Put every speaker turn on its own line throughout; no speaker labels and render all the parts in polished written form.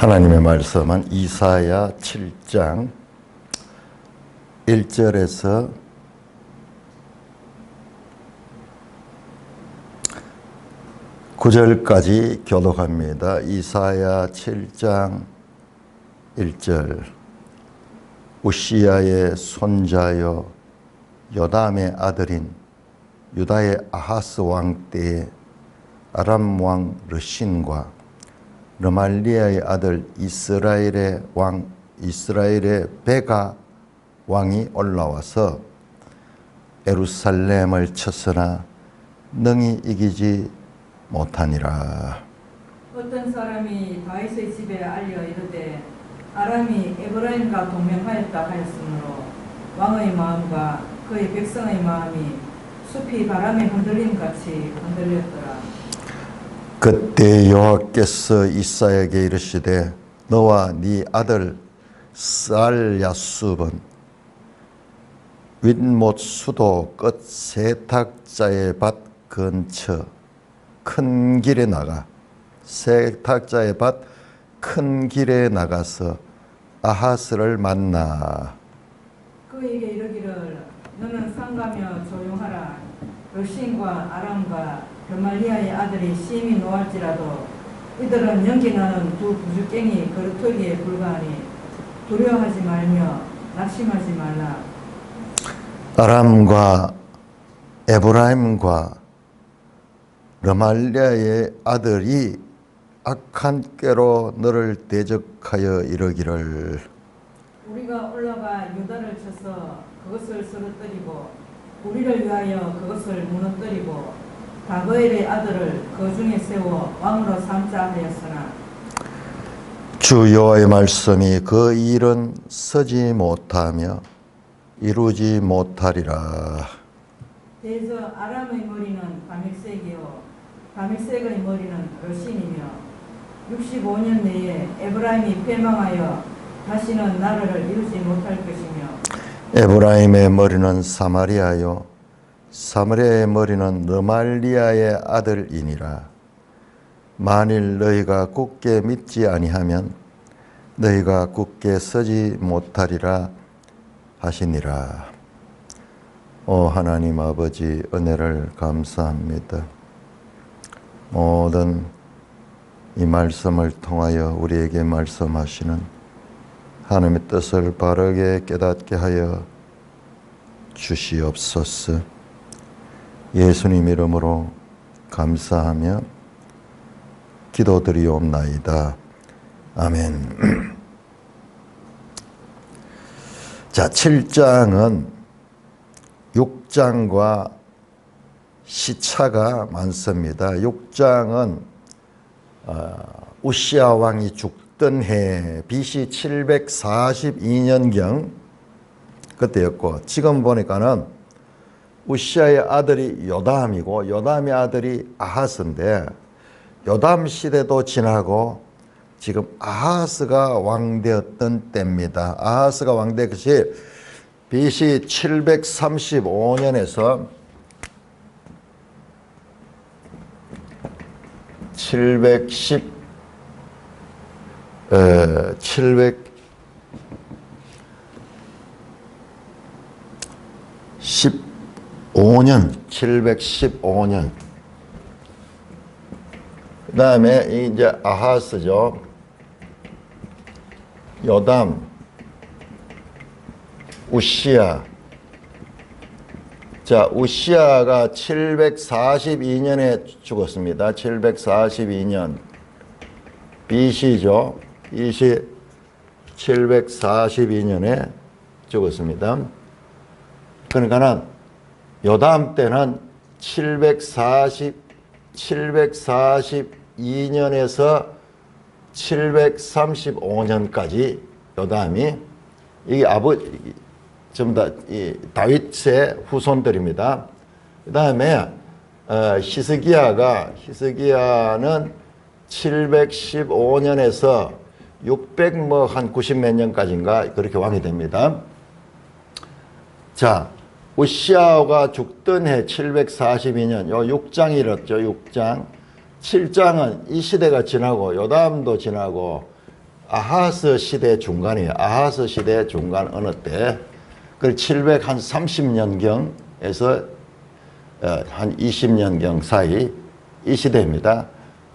하나님의 말씀은 이사야 7장 1절에서 9절까지 교독합니다. 이사야 7장 1절 우시야의 손자여 요담의 아들인 유다의 아하스 왕 때에 아람 왕 르신과 르말리아의 아들 이스라엘의 베가 왕이 올라와서 예루살렘을 쳤으나 능히 이기지 못하니라.
어떤 사람이 다윗의 집에 알려 이르되 아람이 에브라임과 동맹하였다 하였으므로 왕의 마음과 그의 백성의 마음이 숲이 바람에 흔들림같이 흔들렸더라.
그때 여호와께서 이사야에게 이르시되 너와 네 아들 쌀야숲은 윗못 수도 끝 세탁자의 밭 근처 큰 길에 나가 세탁자의 밭 큰 길에 나가서 아하스를 만나
그에게 이르기를 너는 상가며 조용하라. 르신과 아람과 르말리아의 아들이 심히 노할지라도 이들은 연기나는 두 부죽갱이 그루터기에 불과하니 두려워하지 말며 낙심하지 말라.
아람과 에브라임과 르말리아의 아들이 악한 꾀로 너를 대적하여 이르기를
우리가 올라가 유다를 쳐서 그것을 쓰러뜨리고 우리를 위하여 그것을 무너뜨리고 다그엘의 아들을 그 중에 세워 왕으로 삼자 하였으나
주 여호와의 말씀이 그 일은 서지 못하며 이루지 못하리라.
대저 아람의 머리는 다밀색이요 다밀색의 머리는 르신이며 65년 내에 에브라임이 패망하여 다시는 나라를 이루지 못할 것이며
에브라임의 머리는 사마리아요 사마리아의 머리는 르말리아의 아들이니라. 만일 너희가 굳게 믿지 아니하면 너희가 굳게 서지 못하리라 하시니라. 오 하나님 아버지 은혜를 감사합니다. 모든 이 말씀을 통하여 우리에게 말씀하시는 하나님의 뜻을 바르게 깨닫게 하여 주시옵소서. 예수님 이름으로 감사하며 기도드리옵나이다. 아멘. 자, 7장은 6장과 시차가 많습니다. 6장은 우시야 왕이 죽던 해 BC 742년경 그때였고 지금 보니까는 우시야의 아들이 요담이고 요담의 아들이 아하스인데 요담 시대도 지나고 지금 아하스가 왕되었던 때입니다. 아하스가 왕된 것이 BC 735년에서 715년 그 다음에 이제 아하스죠. 요담, 우시야. 자, 우시야가 742년에 죽었습니다. 742년. BC죠. BC 742년에 죽었습니다. 그러니까는 요담 때는 742년에서 735년까지 요담이 이게 전부 다 이 다윗의 후손들입니다. 그 다음에 히스기야는 715년에서 690 몇 년까지인가 그렇게 왕이 됩니다. 자, 우시야가 죽던 해 742년 요 6장이 이렇죠. 6장 7장은 이 시대가 지나고 요담도 지나고 아하스 시대 중간이에요. 아하스 시대 중간 어느 때. 그 730년경에서 한 20년경 사이 이 시대입니다.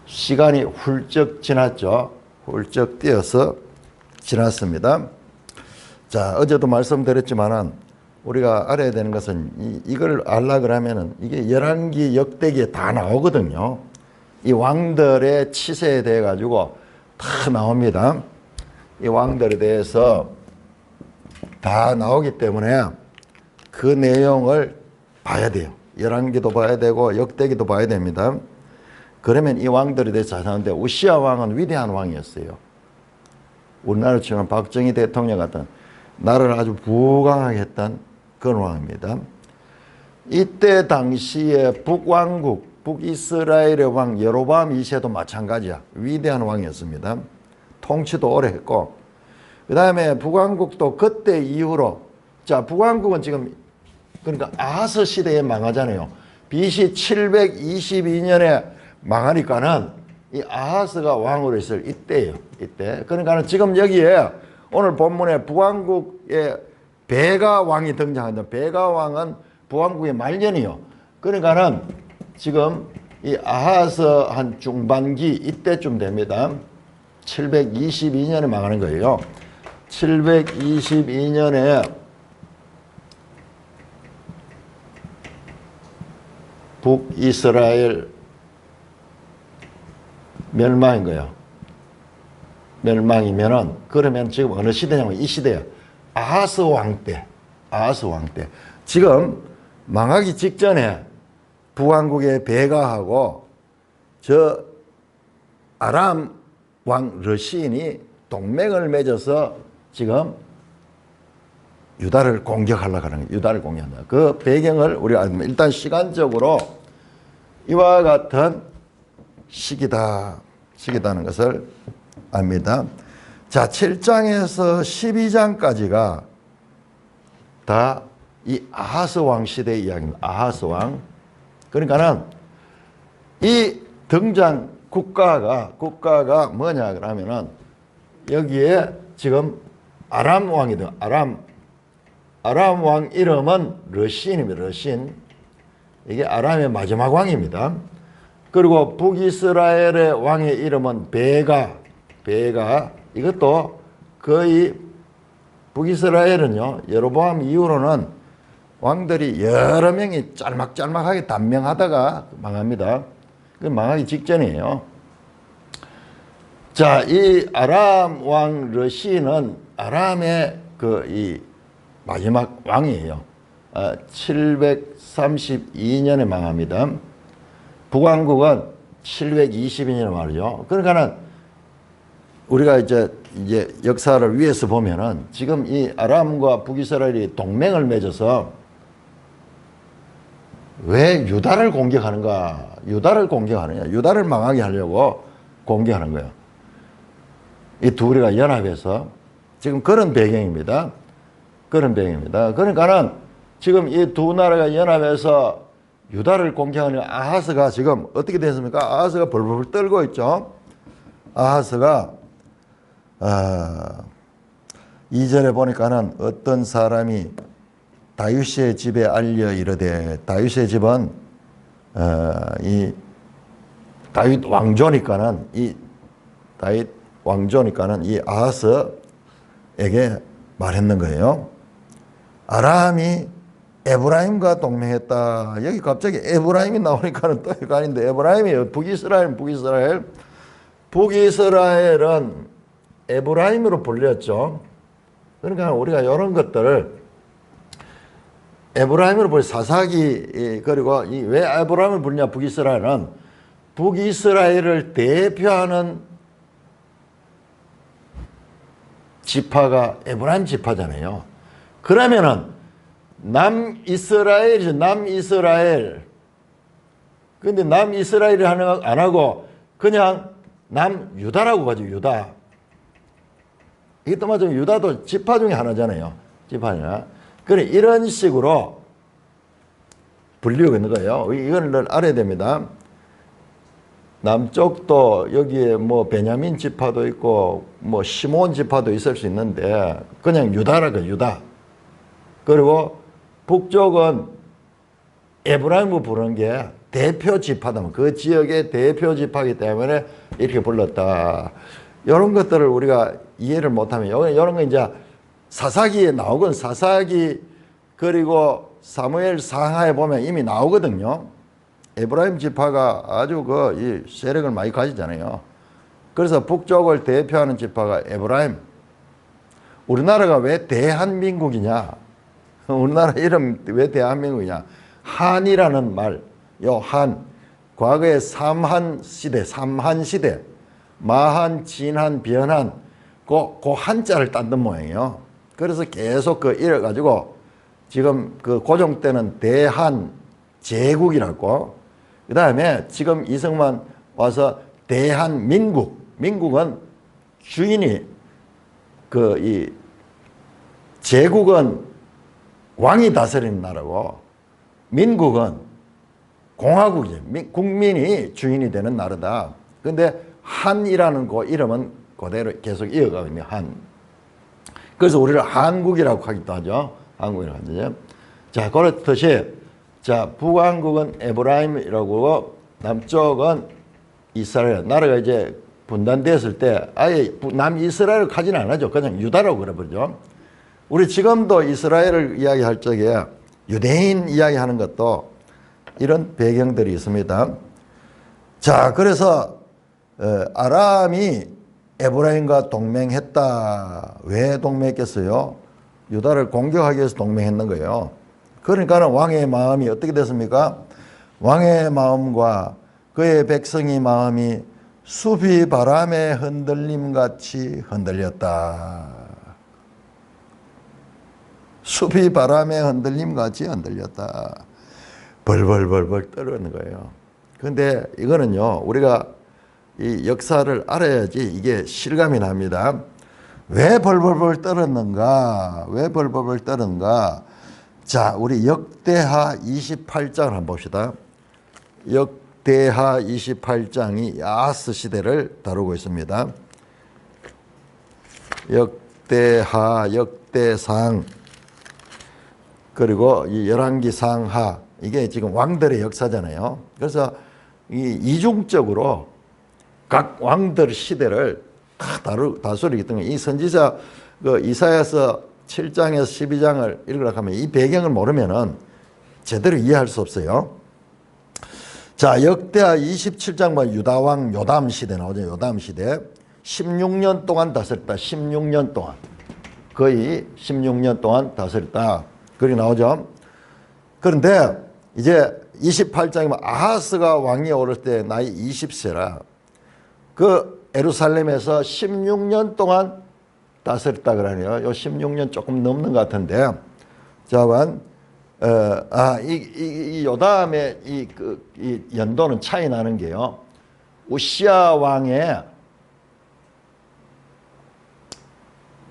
시간이 훌쩍 지났죠. 훌쩍 뛰어서 지났습니다. 자, 어제도 말씀드렸지만은 우리가 알아야 되는 것은 이걸 알라 그러면은 이게 열왕기 역대기에 다 나오거든요. 이 왕들의 치세에 대해 가지고 다 나옵니다. 이 왕들에 대해서 다 나오기 때문에 그 내용을 봐야 돼요. 열왕기도 봐야 되고 역대기도 봐야 됩니다. 그러면 이 왕들에 대해서 잘 나오는데 우시야 왕은 위대한 왕이었어요. 우리나라 치면 박정희 대통령 같은 나라를 아주 부강하게 했던 그런 왕입니다. 이때 당시에 북왕국, 북이스라엘의 왕 여로보암 2세도 마찬가지야. 위대한 왕이었습니다. 통치도 오래 했고 그 다음에 북왕국도 그때 이후로 자 북왕국은 지금 그러니까 아하스 시대에 망하잖아요. BC 722년에 망하니까는 이 아하스가 왕으로 있을 이때예요. 이때. 그러니까는 지금 여기에 오늘 본문에 북왕국의 베가 왕이 등장한다. 베가 왕은 북왕국의 말년이요. 그러니까는 지금 이 아하스 한 중반기 이때쯤 됩니다. 722년에 망하는 거예요. 722년에 북이스라엘 멸망인 거예요. 멸망이면은 그러면 지금 어느 시대냐면 이 시대야. 아하스 왕 때. 아하스 왕 때. 지금 망하기 직전에 북왕국의 베가하고 저 아람 왕 러시인이 동맹을 맺어서 지금 유다를 공격하려고 하는 거예요. 유다를 공격한다. 그 배경을 우리가 알면 일단 시간적으로 이와 같은 시기다는 것을 압니다. 자, 7장에서 12장까지가 다 이 아하스 왕 시대의 이야기입니다. 아하스 왕. 그러니까는 이 등장 국가가 뭐냐 그러면은 여기에 지금 아람 왕이든 아람 왕 이름은 러시인입니다. 러시인. 이게 아람의 마지막 왕입니다. 그리고 북이스라엘의 왕의 이름은 베가. 이것도 거의 북이스라엘은요. 여로보암 이후로는 왕들이 여러 명이 짤막짤막하게 단명하다가 망합니다. 그 망하기 직전이에요. 자, 이 아람 왕 러시는 아람의 이 마지막 왕이에요. 732년에 망합니다. 북왕국은 722년에 말이죠. 그러니까는 우리가 이제 역사를 위에서 보면은 지금 이 아람과 북이스라엘이 동맹을 맺어서 왜 유다를 공격하는가? 유다를 공격하느냐? 유다를 망하게 하려고 공격하는 거예요. 이 둘이가 연합해서 지금 그런 배경입니다. 그러니까는 지금 이 두 나라가 연합해서 유다를 공격하는 아하스가 지금 어떻게 됐습니까? 아하스가 벌벌 떨고 있죠. 아하스가 2절에 보니까는 어떤 사람이 다윗의 집에 알려 이르되 다윗의 집은 이 다윗 왕조니까는 이 아하스에게 말했는 거예요. 아람이 에브라임과 동맹했다. 여기 갑자기 에브라임이 나오니까는 또 이거 아닌데 에브라임이에요. 북이스라엘은 에브라임으로 불렸죠. 그러니까 우리가 이런 것들을 에브라임으로 불려 사사기 그리고 왜 에브라임을 부르냐 북이스라엘은 북이스라엘을 대표하는 지파가 에브라임 지파잖아요. 그러면은 남이스라엘이죠. 남이스라엘. 근데 남이스라엘이 안 하고 그냥 남유다라고 하죠. 유다. 이게 또 맞으면 유다도 지파 중에 하나잖아요. 지파냐. 그래 이런 식으로 불리고 있는 거예요. 이걸 알아야 됩니다. 남쪽도 여기에 뭐 베냐민 지파도 있고 뭐 시몬 지파도 있을 수 있는데 그냥 유다라고 유다. 그리고 북쪽은 에브라임을 부르는 게 대표 지파다. 그 지역의 대표 지파이기 때문에 이렇게 불렀다. 이런 것들을 우리가 이해를 못하면 이런 거 이제 사사기에 나오건 사사기 그리고 사무엘 상하에 보면 이미 나오거든요. 에브라임 지파가 아주 이 세력을 많이 가지잖아요. 그래서 북쪽을 대표하는 지파가 에브라임. 우리나라가 왜 대한민국이냐? 우리나라 이름 왜 대한민국이냐? 한이라는 말, 요 한, 과거에 삼한 시대, 마한, 진한, 변한, 그 한자를 딴 모양이에요. 그래서 계속 이래가지고 지금 고종 때는 대한 제국이라고, 그 다음에 지금 이승만 와서 대한민국, 민국은 주인이 이 제국은 왕이 다스리는 나라고 민국은 공화국이죠. 국민이 주인이 되는 나라다. 근데 한이라는 그 이름은 그대로 계속 이어가고 있는 한. 그래서 우리를 한국이라고 하기도 하죠. 한국이라고 하죠. 자, 그렇듯이 자, 북왕국은 에브라임이라고 남쪽은 이스라엘. 나라가 이제 분단됐을 때 아예 남이스라엘을 가지는 않았죠. 그냥 유다라고 그래버리죠. 우리 지금도 이스라엘을 이야기할 적에 유대인 이야기하는 것도 이런 배경들이 있습니다. 자, 그래서 아람이 에브라임과 동맹했다. 왜 동맹했겠어요? 유다를 공격하기 위해서 동맹했는 거예요. 그러니까 왕의 마음이 어떻게 됐습니까? 왕의 마음과 그의 백성의 마음이 숲이 바람의 흔들림같이 흔들렸다. 숲이 바람의 흔들림같이 흔들렸다. 벌벌벌벌 떨어지는 거예요. 근데 이거는요, 우리가 이 역사를 알아야지 이게 실감이 납니다. 왜 벌벌벌 떨었는가? 왜 벌벌벌 떨었는가? 자, 우리 역대하 28장을 한번 봅시다. 역대하 28장이 야하스 시대를 다루고 있습니다. 역대하, 역대상, 그리고 이 열왕기 상하, 이게 지금 왕들의 역사잖아요. 그래서 이중적으로 각 왕들 시대를 다 다스리기 때문에 이 선지자 이사야서 7장에서 12장을 읽으려고 하면 이 배경을 모르면은 제대로 이해할 수 없어요. 자, 역대하 27장 보면 유다왕 요담 시대 나오죠. 요담 시대. 16년 동안 다스렸다. 16년 동안. 거의 16년 동안 다스렸다. 그리 나오죠. 그런데 이제 28장이면 아하스가 왕위에 오를 때 나이 20세라 그 에루살렘에서 16년 동안 다스렸다 그러네요. 요 16년 조금 넘는 것 같은데. 자만 이 요담의 이 연도는 차이 나는 게요. 우시야 왕의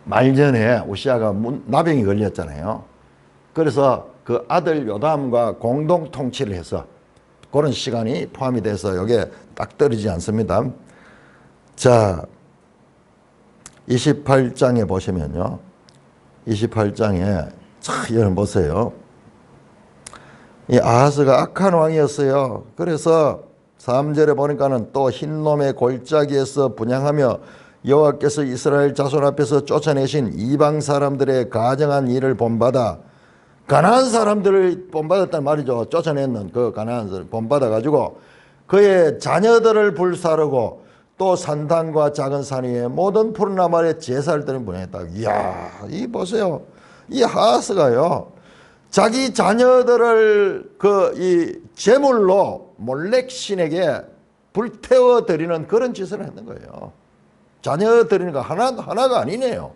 말년에 우시야가 나병이 걸렸잖아요. 그래서 그 아들 요담과 공동 통치를 해서 그런 시간이 포함이 돼서 이게 딱 떨어지지 않습니다. 자, 28장에 보시면요. 28장에 여러분 보세요. 이 아하스가 악한 왕이었어요. 그래서 3절에 보니까는 또 흰놈의 골짜기에서 분향하며 여호와께서 이스라엘 자손 앞에서 쫓아내신 이방 사람들의 가정한 일을 본받아 가나안 사람들을 본받았단 말이죠. 쫓아내는 그 가나안 사람을 본받아가지고 그의 자녀들을 불사르고 또 산당과 작은 산 위에 모든 푸른 나무 아래 제사를 드린 분이었다. 이야, 이 보세요. 이 아하스가요. 자기 자녀들을 이 제물로 몰렉 신에게 불태워 드리는 그런 짓을 했는 거예요. 자녀 드리는 거 하나가 아니네요.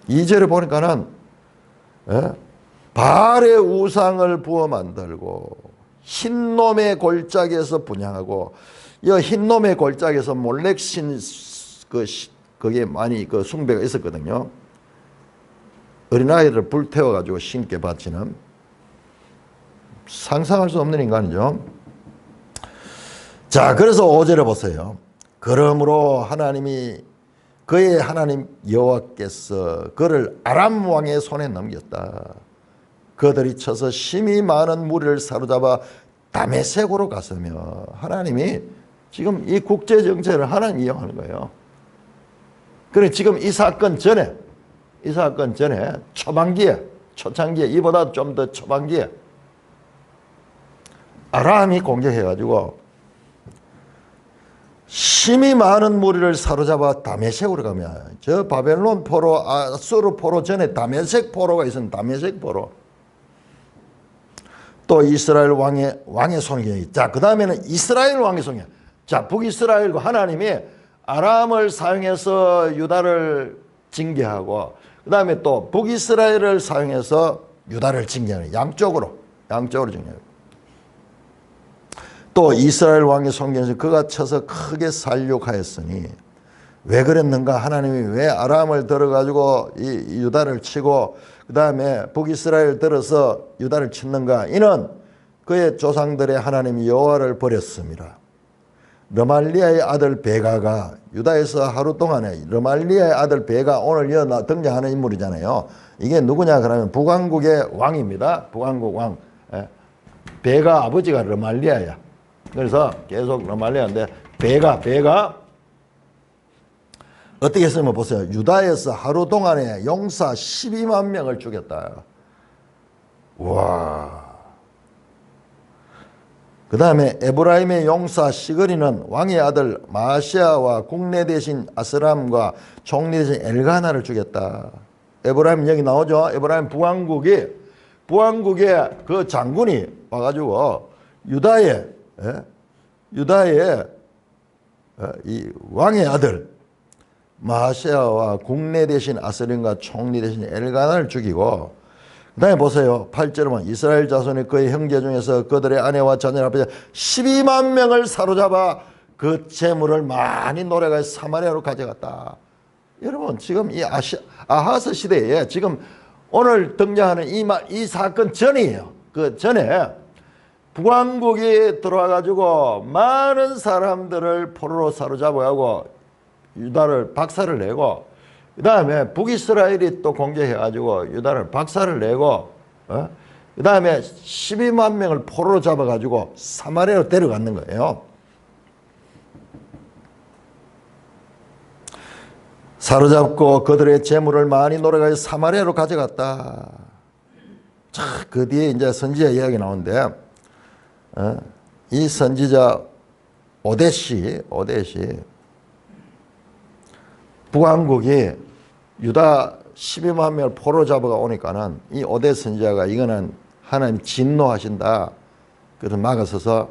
2절에 보니까는 바알의 우상을 부어 만들고 흰놈의 골짜기에서 분향하고 이 흰놈의 골짜기에서 몰렉 신 거기에 많이 숭배가 있었거든요. 어린아이를 불태워 가지고 신께 바치는. 상상할 수 없는 인간이죠. 자, 그래서 5절에 보세요. 그러므로 하나님이 그의 하나님 여호와께서 그를 아람 왕의 손에 넘겼다. 그들이 쳐서 심히 많은 무리를 사로잡아 다메섹으로 갔으며, 하나님이 지금 이 국제 정세를 하나님 이용하는 거예요. 그래 지금 이 사건 전에 초창기에 이보다 좀 더 초반기에 아람이 공격해가지고 심히 많은 무리를 사로잡아 다메섹으로 가면, 저 바벨론 포로, 아수르 포로 전에 다메섹 포로가 있었는데, 다메섹 포로. 또 이스라엘 왕의 손에. 자, 그 다음에는 이스라엘 왕의 손에. 자, 북이스라엘과 하나님이 아람을 사용해서 유다를 징계하고, 그 다음에 또 북이스라엘을 사용해서 유다를 징계하는, 양쪽으로 징계하고. 또 이스라엘 왕의 손에서 그가 쳐서 크게 살육하였으니, 왜 그랬는가? 하나님이 왜 아람을 들어가지고 이 유다를 치고 그 다음에 북이스라엘 들어서 유다를 치는가? 이는 그의 조상들의 하나님 여호와를 버렸습니다. 르말리아의 아들 베가가 유다에서 하루 동안에, 르말리아의 아들 베가 오늘 등장하는 인물이잖아요. 이게 누구냐 그러면 북왕국의 왕입니다. 북왕국 왕. 베가 아버지가 르말리아야. 그래서 계속 르말리아인데, 베가 어떻게 했으면 보세요. 유다에서 하루 동안에 용사 12만 명을 죽였다. 와. 그 다음에 에브라임의 용사 시그리는 왕의 아들 마시아와 국내 대신 아스람과 총리 대신 엘가나를 죽였다. 에브라임 여기 나오죠. 에브라임 북왕국의 그 장군이 와가지고 유다의 이 왕의 아들 마시아와 국내 대신 아스림과 총리 대신 엘가나를 죽이고, 그 다음에 보세요. 8절에 보면 이스라엘 자손의 그의 형제 중에서 그들의 아내와 자녀 앞에서 12만 명을 사로잡아 그 재물을 많이 노래가 사마리아로 가져갔다. 여러분 지금 이 아하스 시대에 지금 오늘 등장하는 이 사건 전이에요. 그 전에 북왕국이 들어와가지고 많은 사람들을 포로로 사로잡아가고 유다를 박살을 내고, 그 다음에 북이스라엘이 또 공격해가지고 유다를 박살을 내고, 그 다음에 12만 명을 포로로 잡아가지고 사마리아로 데려갔는 거예요. 사로잡고 그들의 재물을 많이 노래가서 사마리아로 가져갔다. 자, 그 뒤에 이제 선지자 이야기 나오는데, 이 선지자 오데시 북왕국이 유다 12만 명을 포로 잡아가 오니까는 이 오데 선지자가 이거는 하나님 진노하신다. 그래서 막아서서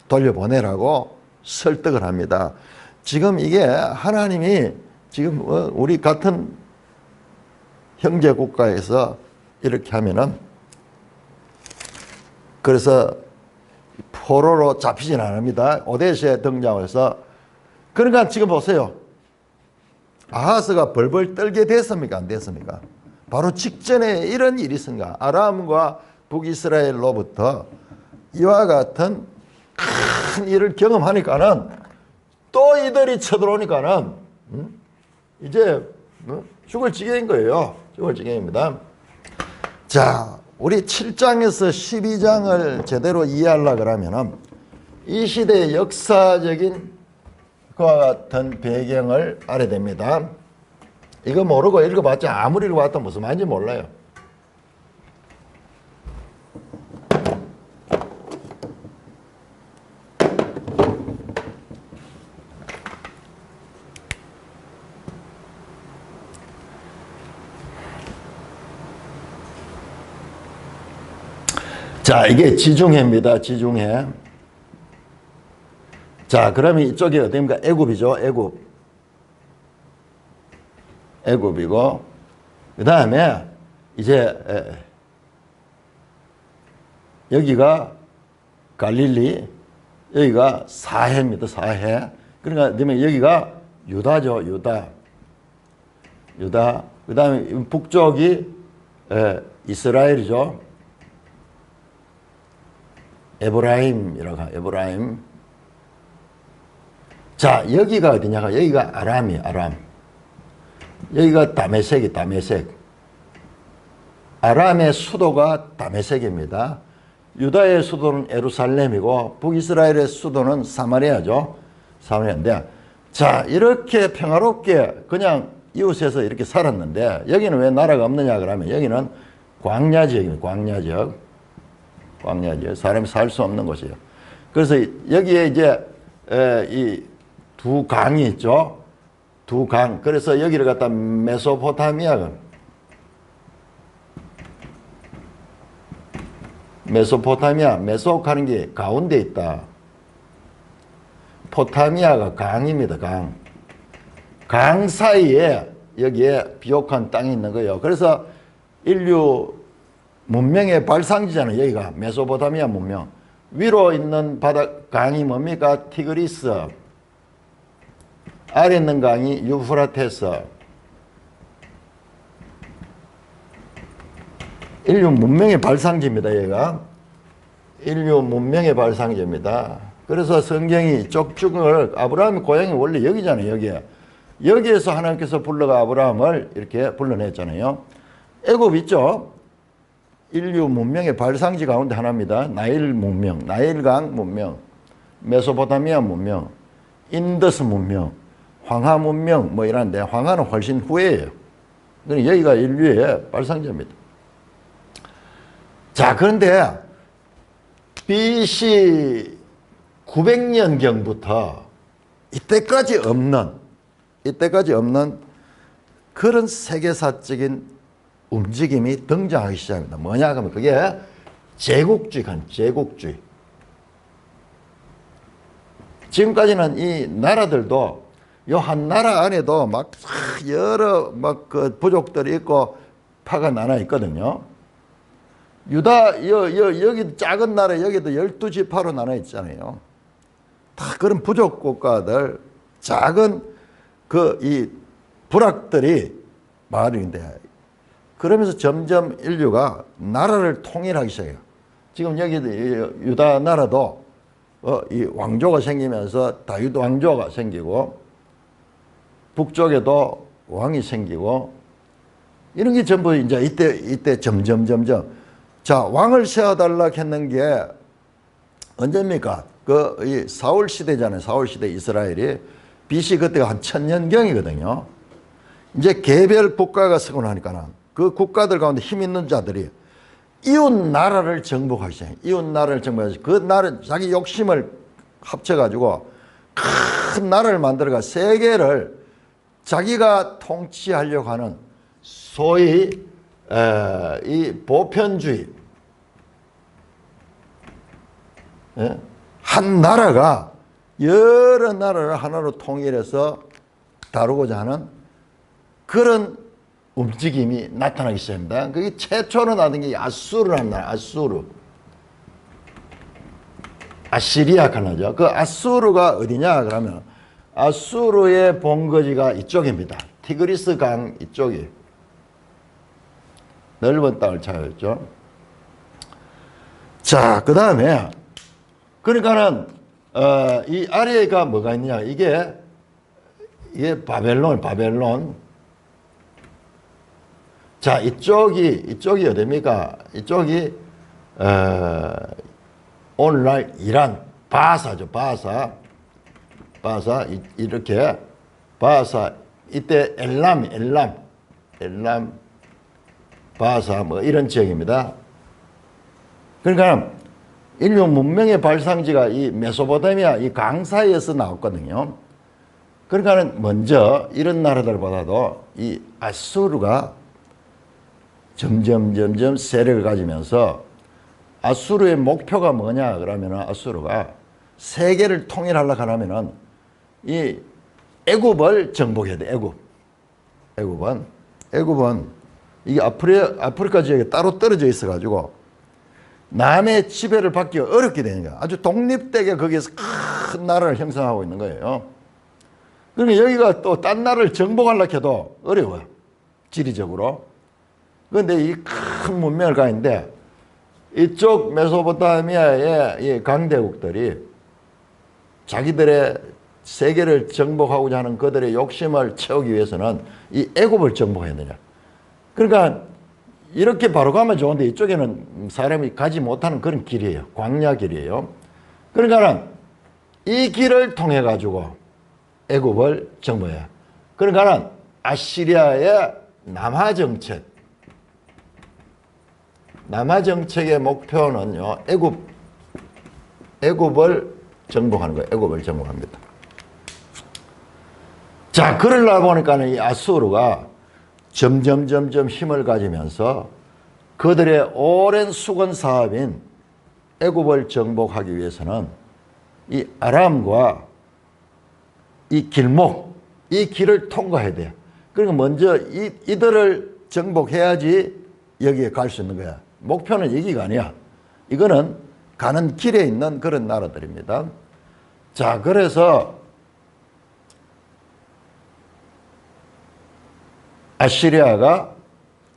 돌려보내라고 설득을 합니다. 지금 이게 하나님이 지금 우리 같은 형제 국가에서 이렇게 하면은, 그래서 포로로 잡히진 않습니다. 오데시에 등장해서. 그러니까 지금 보세요. 아하스가 벌벌 떨게 됐습니까? 안 됐습니까? 바로 직전에 이런 일이 있습니다. 아람과 북이스라엘로부터 이와 같은 큰 일을 경험하니까는 또 이들이 쳐들어오니까는 이제 죽을 지경인 거예요. 죽을 지경입니다. 자, 우리 7장에서 12장을 제대로 이해하려고 그러면은 이 시대의 역사적인 그와 같은 배경을 알아야 됩니다. 이거 모르고 읽어봤자 아무리 읽어봤다 무슨 말인지 몰라요. 자, 이게 지중해입니다. 지중해. 자, 그러면 이쪽이 어디입니까? 애굽이죠. 애굽이고, 그 다음에 이제 여기가 갈릴리, 여기가 사해입니다. 사해. 그러니까 여기가 유다죠. 유다. 그 다음에 북쪽이 이스라엘이죠. 에브라임이라고 하 에브라임. 자, 여기가 어디냐가, 여기가 아람이, 아람. 여기가 다메섹이, 다메섹. 아람의 수도가 다메섹입니다. 유다의 수도는 예루살렘이고 북이스라엘의 수도는 사마리아죠. 사마리아인데, 자, 이렇게 평화롭게 그냥 이웃에서 이렇게 살았는데, 여기는 왜 나라가 없느냐 그러면, 여기는 광야 지역입니다. 광야 지역. 광야 지역. 사람이 살 수 없는 곳이에요. 그래서 여기에 이제 이 두 강이 있죠. 두 강. 그래서 여기를 갖다 메소포타미아가, 메소포타미아, 메소하는 게 가운데 있다. 포타미아가 강입니다. 강. 강 사이에 여기에 비옥한 땅이 있는 거예요. 그래서 인류 문명의 발상지잖아요. 여기가 메소포타미아 문명. 위로 있는 바다 강이 뭡니까? 티그리스. 아래 있는 강이 유프라테스. 인류 문명의 발상지입니다. 얘가 인류 문명의 발상지입니다. 그래서 성경이 쪽쪽을, 아브라함의 고향이 원래 여기잖아요. 여기에. 여기에서 하나님께서 불러가 아브라함을 이렇게 불러냈잖아요. 애굽 있죠. 인류 문명의 발상지 가운데 하나입니다. 나일 문명, 나일강 문명, 메소포타미아 문명, 인더스 문명, 황하 문명 뭐 이런데, 황하는 훨씬 후에예요. 그러니까 여기가 인류의 발상지입니다. 자, 그런데 BC 900년경부터 이때까지 없는 그런 세계사적인 움직임이 등장하기 시작합니다. 뭐냐 하면 그게 제국주의. 지금까지는 이 나라들도 요 한 나라 안에도 막 여러 그 부족들이 있고 파가 나눠 있거든요. 여기 작은 나라, 여기도 12지파로 나눠 있잖아요. 다 그런 부족 국가들, 작은 이 부락들이 마을인데, 그러면서 점점 인류가 나라를 통일하기 시작해요. 지금 여기도 유다 나라도 이 왕조가 생기면서 다윗 왕조가 생기고, 북쪽에도 왕이 생기고, 이런 게 전부 이제 이때 점점. 자, 왕을 세워달라 했는 게 언제입니까? 이 사울 시대잖아요. 사울 시대 이스라엘이. BC 그때가 한 1000년경이거든요. 이제 개별 국가가 서고 나니까는 그 국가들 가운데 힘 있는 자들이 이웃 나라를 정복하기 시작해요. 이웃 나라를 정복해서 그 나라, 자기 욕심을 합쳐가지고 큰 나라를 만들어가 세계를 자기가 통치하려고 하는 소위 이 보편주의, 한 나라가 여러 나라를 하나로 통일해서 다루고자 하는 그런 움직임이 나타나기 시작합니다. 그게 최초로 나던 게 아수르라는 나라, 아시리아 하나죠. 그 아수르가 어디냐 그러면, 아수르의 본거지가 이쪽입니다. 티그리스 강 이쪽이. 넓은 땅을 차지했죠. 자, 그 다음에 그러니까는 이 아래가 뭐가 있느냐, 이게 바벨론. 자, 이쪽이 어디입니까? 이쪽이 오늘날 이란 바사죠. 바사 이렇게 바사. 이때 엘람 바사 뭐 이런 지역입니다. 그러니까 인류 문명의 발상지가 이 메소포타미아 이 강 사이에서 나왔거든요. 그러니까 먼저 이런 나라들보다도 이 아수르가 점점 세력을 가지면서, 아수르의 목표가 뭐냐 그러면, 아수르가 세계를 통일하려고 하면은 이 애굽을 정복해야 돼. 애굽은 이게 아프리카 지역에 따로 떨어져 있어 가지고 남의 지배를 받기가 어렵게 되는 거야. 아주 독립되게 거기에서 큰 나라를 형성하고 있는 거예요. 그러니까 여기가 또 딴 나라를 정복하려고 해도 어려워요. 지리적으로. 그런데 이 큰 문명을 가는데 이쪽 메소포타미아의 이 강대국들이 자기들의 세계를 정복하고자 하는 그들의 욕심을 채우기 위해서는 이 애굽을 정복해야 되냐. 그러니까 이렇게 바로 가면 좋은데 이쪽에는 사람이 가지 못하는 그런 길이에요. 광야 길이에요. 그러니까 이 길을 통해 가지고 애굽을 정복해요. 그러니까 아시리아의 남하 정책의 목표는요, 애굽을 정복하는 거예요. 애굽을 정복합니다. 자, 그러려 보니까 이 아수르가 점점 힘을 가지면서 그들의 오랜 수건 사업인 애굽을 정복하기 위해서는 이 아람과 이 길목, 이 길을 통과해야 돼요. 그러니까 먼저 이들을 정복해야지 여기에 갈 수 있는 거야. 목표는 여기가 아니야. 이거는 가는 길에 있는 그런 나라들입니다. 자, 그래서 아시리아가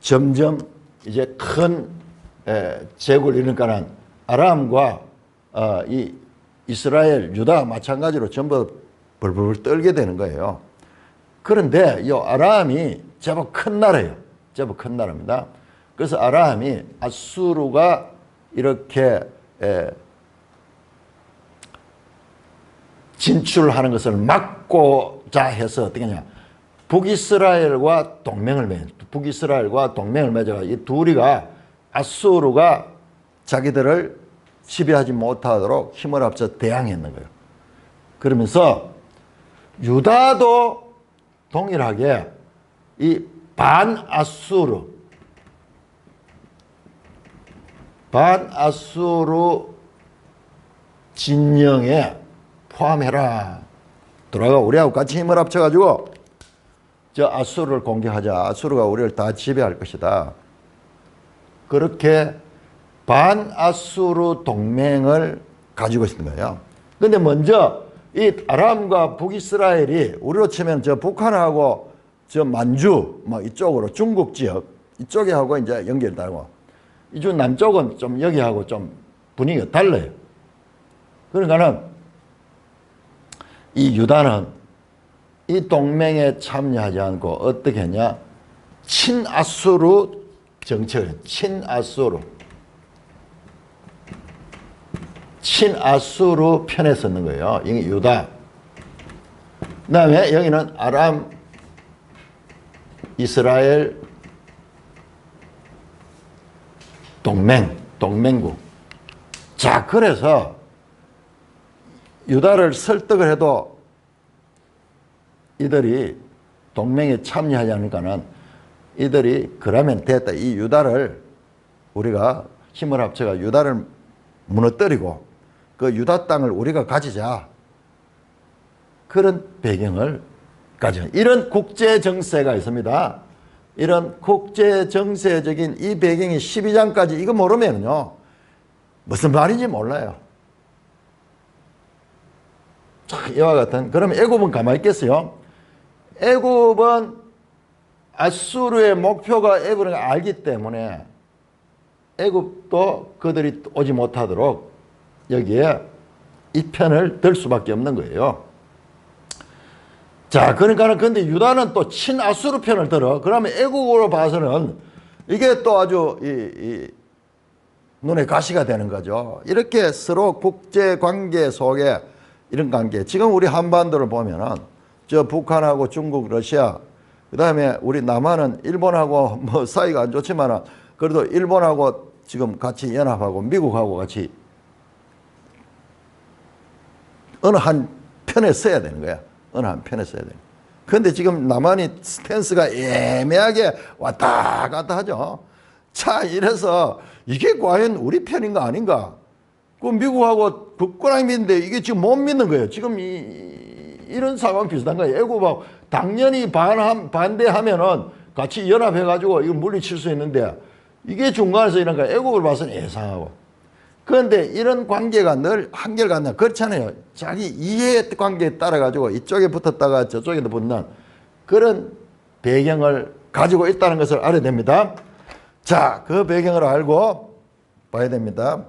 점점 이제 큰 제국을 이루니까는 아람과 이 이스라엘, 유다 마찬가지로 전부 벌벌 떨게 되는 거예요. 그런데 이 아람이 제법 큰 나라예요. 제법 큰 나라입니다. 그래서 아람이 아수르가 이렇게 진출하는 것을 막고자 해서 어떻게 하냐. 북이스라엘과 동맹을 맺어가 이 둘이가 아수르가 자기들을 지배하지 못하도록 힘을 합쳐 대항했는 거예요. 그러면서 유다도 동일하게 이 반아수르 진영에 포함해라. 들어가 우리하고 같이 힘을 합쳐가지고 저 아수르를 공격하자. 아수르가 우리를 다 지배할 것이다. 그렇게 반아수르 동맹을 가지고 있는 거예요. 근데 먼저 이 아람과 북이스라엘이 우리로 치면 저 북한하고 저 만주 뭐 이쪽으로 중국 지역 이쪽에 하고 이제 연결되고 이쪽 남쪽은 좀 여기하고 좀 분위기가 달라요. 그러니까는 이 유다는 이 동맹에 참여하지 않고 어떻게 했냐? 친아수르 정책을 친아수르 편에 섰는 거예요. 이게 유다. 그 다음에 여기는 아람, 이스라엘 동맹국. 자, 그래서 유다를 설득을 해도 이들이 동맹에 참여하지 않으니까는 이들이 그러면 됐다. 이 유다를 우리가 힘을 합쳐가 유다를 무너뜨리고 그 유다 땅을 우리가 가지자. 그런 배경을 가지고 이런 국제 정세가 있습니다. 이런 국제 정세적인 이 배경이 12장까지 이거 모르면요 무슨 말인지 몰라요. 자, 이와 같은. 그러면 애굽은 가만히 있겠어요? 애굽은 아수르의 목표가 애굽을 알기 때문에 애굽도 그들이 오지 못하도록 여기에 이 편을 들 수밖에 없는 거예요. 자, 그러니까는 근데 유다는 또 친아수르 편을 들어. 그러면 애국으로 봐서는 이게 또 아주 눈에 가시가 되는 거죠. 이렇게 서로 국제 관계 속에 이런 관계. 지금 우리 한반도를 보면은 저 북한하고 중국, 러시아, 그 다음에 우리 남한은 일본하고 뭐 사이가 안 좋지만은 그래도 일본하고 지금 같이 연합하고 미국하고 같이 어느 한 편에 서야 되는 거야. 어느 한 편에 서야 돼. 그런데 지금 남한이 스탠스가 애매하게 왔다 갔다 하죠. 자, 이래서 이게 과연 우리 편인가 아닌가? 그 미국하고 굳건하게 믿는데 이게 지금 못 믿는 거예요. 지금 이런 상황 비슷한 거예요. 애국하고 당연히 반대하면은 같이 연합해가지고 이거 물리칠 수 있는데 이게 중간에서 이런 거야. 애국을 봐서는 예상하고. 그런데 이런 관계가 늘 한결같나 그렇잖아요. 자기 이해 관계에 따라 가지고 이쪽에 붙었다가 저쪽에도 붙는 그런 배경을 가지고 있다는 것을 알아야 됩니다. 자, 그 배경을 알고 봐야 됩니다.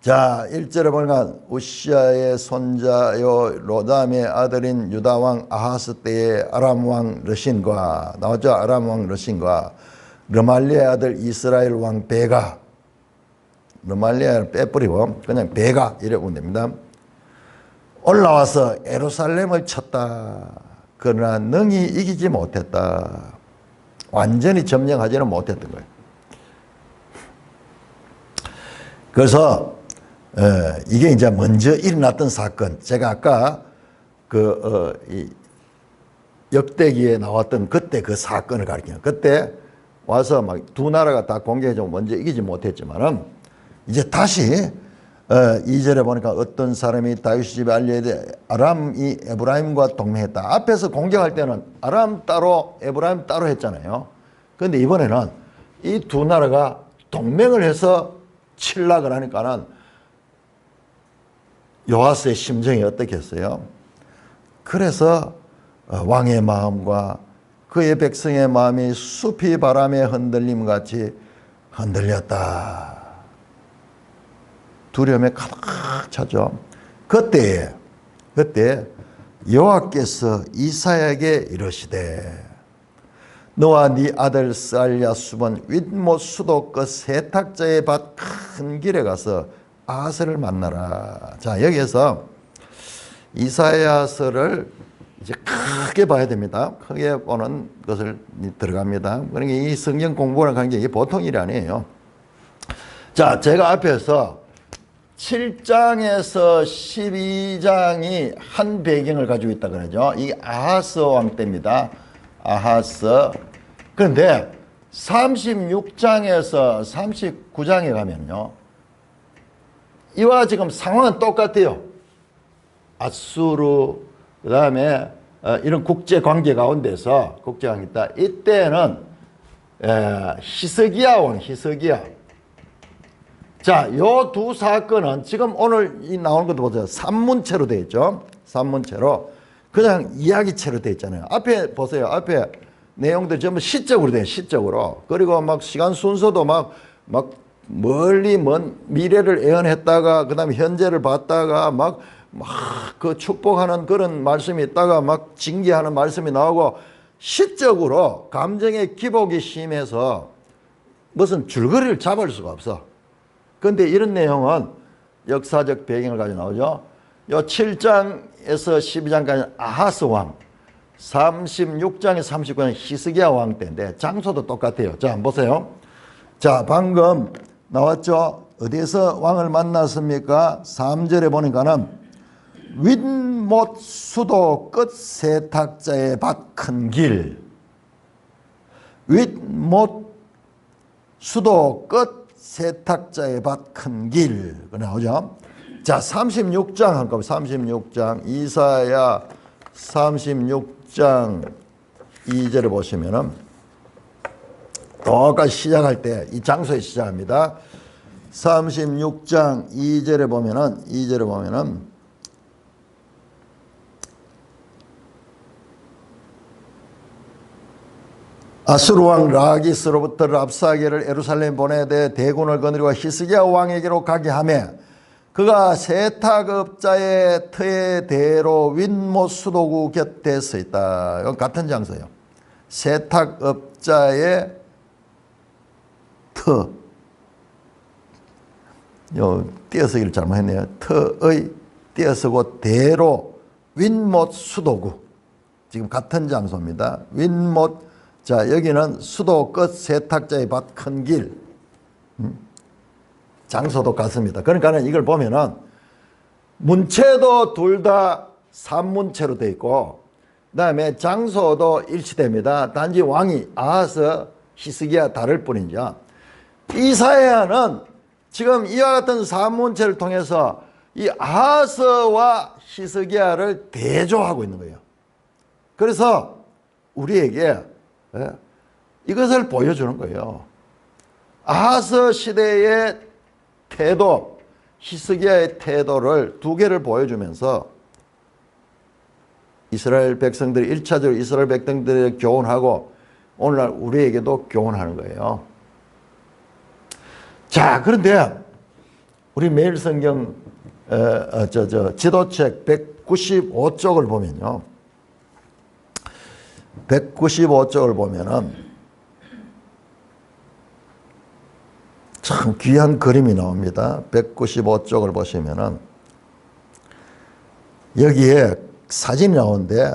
자, 1절에 보니까 우시아의 손자요 로담의 아들인 유다왕 아하스 때의 아람왕 르신과 나왔죠. 아람왕 르신과 르말리아의 아들 이스라엘 왕 베가, 르말리아를 빼버리고 그냥 베가 이래 보면 됩니다. 올라와서 예루살렘을 쳤다. 그러나 능히 이기지 못했다. 완전히 점령하지는 못했던 거예요. 그래서 이게 이제 먼저 일어났던 사건. 제가 아까 이 역대기에 나왔던 그때 그 사건을 가리켜요. 그때 와서 막 두 나라가 다 공격해서 먼저 이기지 못했지만은 이제 다시 2절에 보니까 어떤 사람이 다윗 집에 알려야 아람이 에브라임과 동맹했다. 앞에서 공격할 때는 아람 따로 에브라임 따로 했잖아요. 그런데 이번에는 이 두 나라가 동맹을 해서 칠락을 하니까는 요아스의 심정이 어떻겠어요? 그래서 왕의 마음과 그의 백성의 마음이 숲이 바람에 흔들림 같이 흔들렸다. 두려움에 가득 차죠. 그때 여호와께서 이사야에게 이르시되 너와 네 아들 스알야숲은 윗못 수도 끝 세탁자의 밭 큰 길에 가서 아하스를 만나라. 자, 여기에서 이사야서를 이제 크게 봐야 됩니다. 크게 보는 것을 들어갑니다. 그러니까 이 성경 공부랑 하는 게 이게 보통 일이 아니에요. 자, 제가 앞에서 7장에서 12장이 한 배경을 가지고 있다 그러죠. 이게 아하스 왕 때입니다. 아하스. 그런데 36장에서 39장에 가면요, 이와 지금 상황은 똑같아요. 아수르, 그 다음에 이런 국제관계 가운데서 국제관계 있다. 이때는 히스기야 왕, 히스기야. 자, 요 두 사건은 지금 오늘 이 나오는 것도 보세요. 산문체로 되어 있죠. 산문체로. 그냥 이야기체로 되어 있잖아요. 앞에 보세요. 앞에 내용들 전부 시적으로 돼요. 시적으로. 그리고 막 시간 순서도 막 멀리 먼 미래를 예언했다가 그 다음에 현재를 봤다가 막 그 축복하는 그런 말씀이 있다가 막 징계하는 말씀이 나오고 시적으로 감정의 기복이 심해서 무슨 줄거리를 잡을 수가 없어. 그런데 이런 내용은 역사적 배경을 가지고 나오죠. 요 7장에서 12장까지 아하스 왕, 36장에서 39장은 히스기야 왕 때인데 장소도 똑같아요. 자, 한번 보세요. 자, 방금 나왔죠. 어디에서 왕을 만났습니까? 3절에 보니까는 윗못 수도 끝 세탁자의 밭 큰 길. 윗못 수도 끝 세탁자의 밭 큰 길. 그 나오죠. 자, 36장 한꺼번에 36장 이사야 36장 2절을 보시면은 똑같이 시작할 때 이 장소에 시작합니다. 36장 2절에 보면은 아수르 왕 라기스로부터 랍사게를 예루살렘 보내되 대군을 거느리고 히스기야 왕에게로 가게 하며 그가 세탁업자의 터의 대로 윗못 수도구 곁에 서 있다. 이건 같은 장소예요. 세탁업자의 터. 띄어쓰기를 잘못했네요. 터의 띄어쓰고 대로 윗못 수도구. 지금 같은 장소입니다. 윗못. 자, 여기는 수도 끝 세탁자의 밭 큰 길. 장소도 같습니다. 그러니까는 이걸 보면은 문체도 둘 다 산문체로 되어 있고, 그 다음에 장소도 일치됩니다. 단지 왕이 아하스, 히스기야 다를 뿐이죠. 이사야는 지금 이와 같은 산문체를 통해서 이 아하스와 히스기야를 대조하고 있는 거예요. 그래서 우리에게 이것을 보여주는 거예요. 아하스 시대의 태도, 히스기야의 태도를 두 개를 보여주면서 이스라엘 백성들이 1차적으로 이스라엘 백성들에게 교훈하고 오늘날 우리에게도 교훈하는 거예요. 자, 그런데 우리 매일성경 지도책 195쪽을 보면요. 195쪽을 보면은 참 귀한 그림이 나옵니다. 195쪽을 보시면은 여기에 사진이 나오는데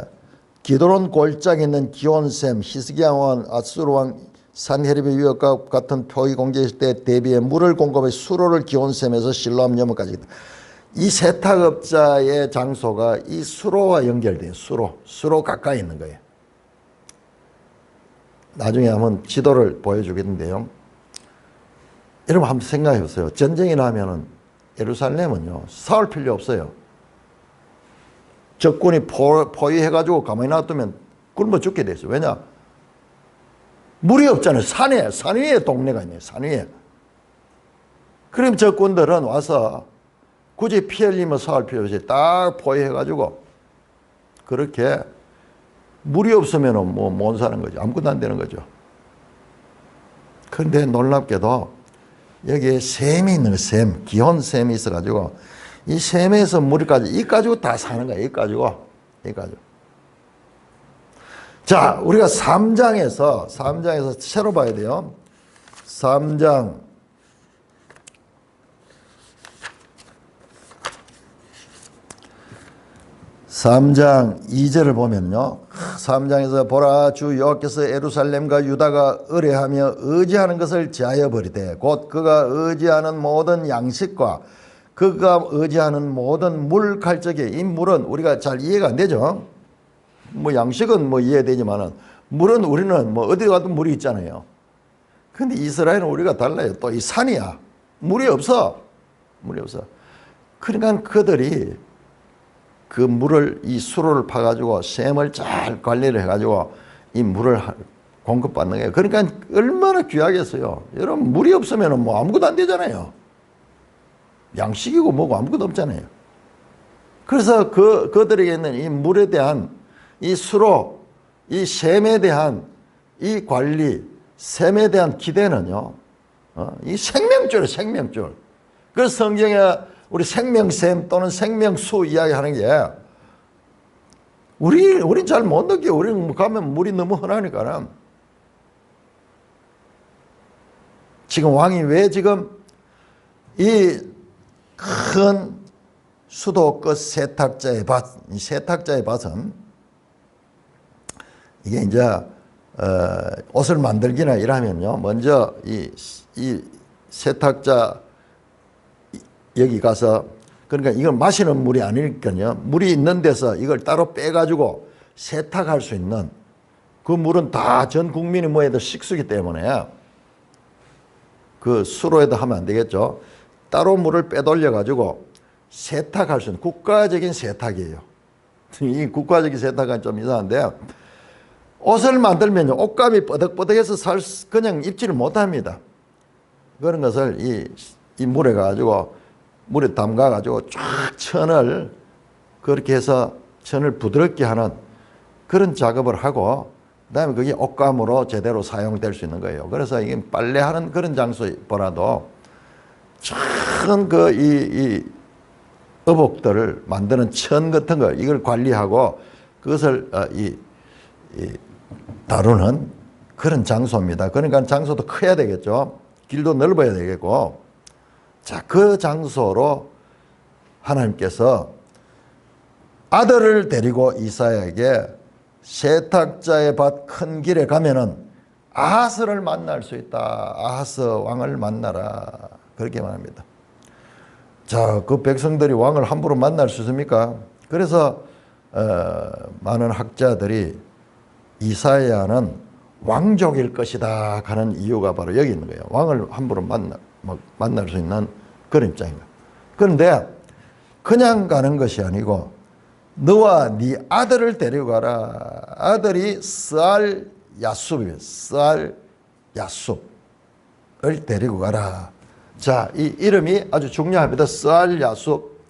기드론 골짜기에 있는 기온샘, 히스기야 왕, 아수르 왕 산헤립의 위협과 같은 표의 공개했을 때 대비해 물을 공급해 수로를 기온샘에서 실로암 여문까지. 이 세탁업자의 장소가 이 수로와 연결돼요. 수로 가까이 있는 거예요. 나중에 한번 지도를 보여주겠는데요. 여러분 한번 생각해 보세요. 전쟁이 나면은 예루살렘은요 싸울 필요 없어요. 적군이 포위해가지고 가만히 놔두면 굶어 죽게 돼 있어요. 왜냐? 물이 없잖아요. 산 위에 동네가 있네요. 산 위에. 그럼 적군들은 와서 굳이 피 흘리며 싸울 필요 없이 딱 포위해가지고 그렇게 물이 없으면 뭐 못 사는 거죠. 아무것도 안 되는 거죠. 그런데 놀랍게도 여기에 샘이 있는 거예요. 샘, 기온샘이 있어가지고 이 샘에서 물까지 이 가지고 다 사는 거예요. 이 가지고. 자, 우리가 3장에서 새로 봐야 돼요. 3장 2절을 보면요. 3장에서 보라 주 여호와께서 예루살렘과 유다가 의뢰하며 의지하는 것을 제하여 버리되 곧 그가 의지하는 모든 양식과 그가 의지하는 모든 물 칼적에 이 물은 우리가 잘 이해가 안 되죠. 뭐 양식은 뭐 이해되지만은 물은 우리는 뭐 어디 가도 물이 있잖아요. 근데 이스라엘은 우리가 달라요. 또 이 산이야. 물이 없어. 그러니까 그들이 그 물을 이 수로를 파가지고 샘을 잘 관리를 해가지고 이 물을 공급받는 거예요. 그러니까 얼마나 귀하겠어요. 여러분 물이 없으면 뭐 아무것도 안 되잖아요. 양식이고 뭐고 아무것도 없잖아요. 그래서 그들에게 있는 이 물에 대한 이 수로, 이 샘에 대한 이 관리, 샘에 대한 기대는요, 이 생명줄이에요, 생명줄. 그래서 성경에 우리 생명샘 또는 생명수 이야기하는 게 우린 잘 못 느껴요. 우리는 가면 물이 너무 흔하니까. 지금 왕이 왜 지금 이 큰 수도 끝 세탁자의 밭은 이게 이제 옷을 만들기나 이러면요, 먼저 이 세탁자 여기 가서 그러니까 이건 마시는 물이 아니니까요. 물이 있는 데서 이걸 따로 빼가지고 세탁할 수 있는 그 물은 다 전 국민이 뭐에도 식수기 때문에 그 수로에도 하면 안 되겠죠. 따로 물을 빼돌려가지고 세탁할 수 있는 국가적인 세탁이에요. 이 국가적인 세탁은 좀 이상한데 옷을 만들면요. 옷감이 뻐덕뻐덕해서 그냥 입지를 못합니다. 그런 것을 이 물에 가지고 물에 담가가지고 쫙 천을 그렇게 해서 천을 부드럽게 하는 그런 작업을 하고 그다음에 그게 옷감으로 제대로 사용될 수 있는 거예요. 그래서 이게 빨래하는 그런 장소보다도 천 이 의복들을 만드는 천 같은 거 이걸 관리하고 그것을 다루는 그런 장소입니다. 그러니까 장소도 커야 되겠죠. 길도 넓어야 되겠고. 자, 그 장소로 하나님께서 아들을 데리고 이사야에게 세탁자의 밭 큰 길에 가면은 아하스를 만날 수 있다. 아하스 왕을 만나라. 그렇게 말합니다. 자, 그 백성들이 왕을 함부로 만날 수 있습니까? 그래서 많은 학자들이 이사야는 왕족일 것이다 하는 이유가 바로 여기 있는 거예요. 왕을 함부로 만날 수 있는 그런 입장입니다. 그런데 그냥 가는 것이 아니고 너와 네 아들을 데리고 가라. 아들이 스알 야숲이에요. 스알 야숲을 데리고 가라. 자, 이 이름이 아주 중요합니다. 스알 야숲.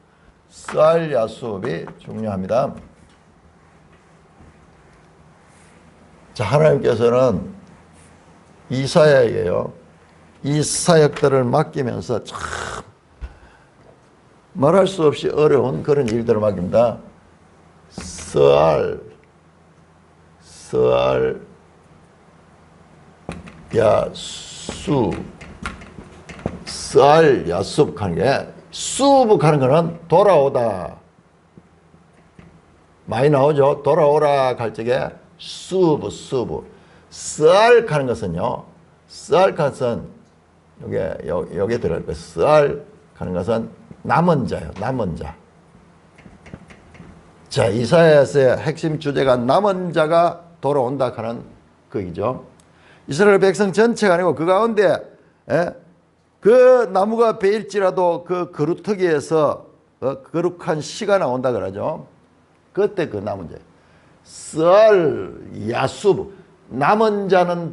스알 야숲이 중요합니다. 자, 하나님께서는 이사야에게요, 이 사역들을 맡기면서 참 말할 수 없이 어려운 그런 일들을 맡깁니다. 야숲 하는 게 수북하는 거는 돌아오다. 많이 나오죠. 돌아오라 할 적에 수부. 쓰알하는 것은요. 쓰알하는 것은 여기에 들어갈 거예요. 쓰알하는 것은 남은 자요. 남은 자. 자, 이사야서의 핵심 주제가 남은 자가 돌아온다 하는 거이죠. 이스라엘 백성 전체가 아니고 그 가운데 그 나무가 베일지라도 그 그루터기에서 거룩한 씨가 나온다 그러죠. 그때 그 남은 자. 쓰알 야수브 남은 자는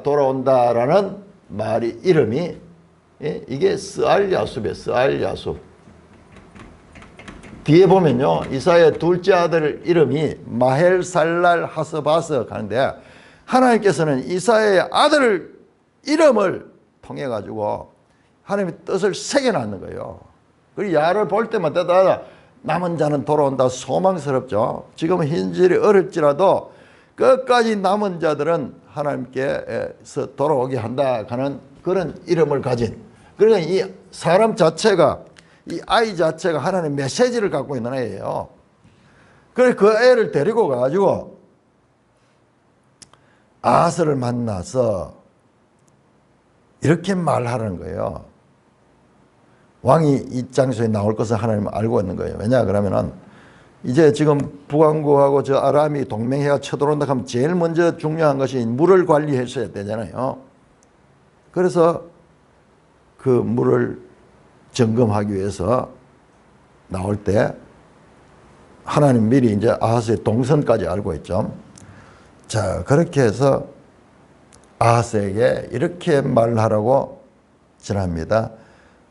돌아온다라는 말이 이름이 이게 쓰알 야수브예요. 쓰알 야수브. 뒤에 보면요. 이사야의 둘째 아들 이름이 마헬살랄 하스바스 하는데 하나님께서는 이사야의 아들 이름을 통해 가지고 하나님의 뜻을 새겨놨는 거예요. 그리고 야를 볼 때마다 남은 자는 돌아온다. 소망스럽죠. 지금 현실이 어렵지라도 끝까지 남은 자들은 하나님께서 돌아오게 한다 하는 그런 이름을 가진, 그러니까 이 사람 자체가, 이 아이 자체가 하나님의 메시지를 갖고 있는 애예요. 그래서 그 애를 데리고 가가지고 아하스를 만나서 이렇게 말하는 거예요. 왕이 이 장소에 나올 것을 하나님은 알고 있는 거예요. 왜냐 그러면은 이제 지금 북왕국하고 저 아람이 동맹해가 쳐들어온다 하면 제일 먼저 중요한 것이 물을 관리했어야 되잖아요. 그래서 그 물을 점검하기 위해서 나올 때 하나님 미리 이제 아하스의 동선까지 알고 있죠. 자, 그렇게 해서 아하스에게 이렇게 말하라고 전합니다.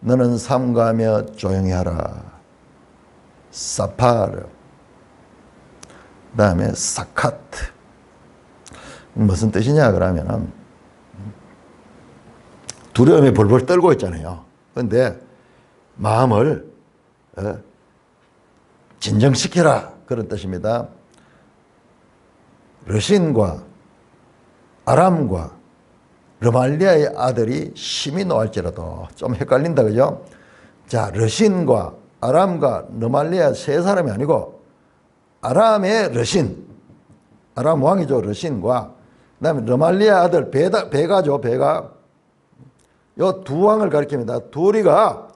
너는 삼가하며 조용히 하라. 사파르. 그 다음에 사카트. 무슨 뜻이냐 그러면은 두려움에 벌벌 떨고 있잖아요. 그런데 마음을 진정시켜라 그런 뜻입니다. 르신과 아람과 르말리아의 아들이 심히 노할지라도 좀 헷갈린다 그죠? 자, 르신과 아람과 르말리아 세 사람이 아니고 아람의 르신, 아람 왕이죠. 르신과 그 다음에 르말리아 아들 베가죠. 베가. 요 두 왕을 가리킵니다. 둘이가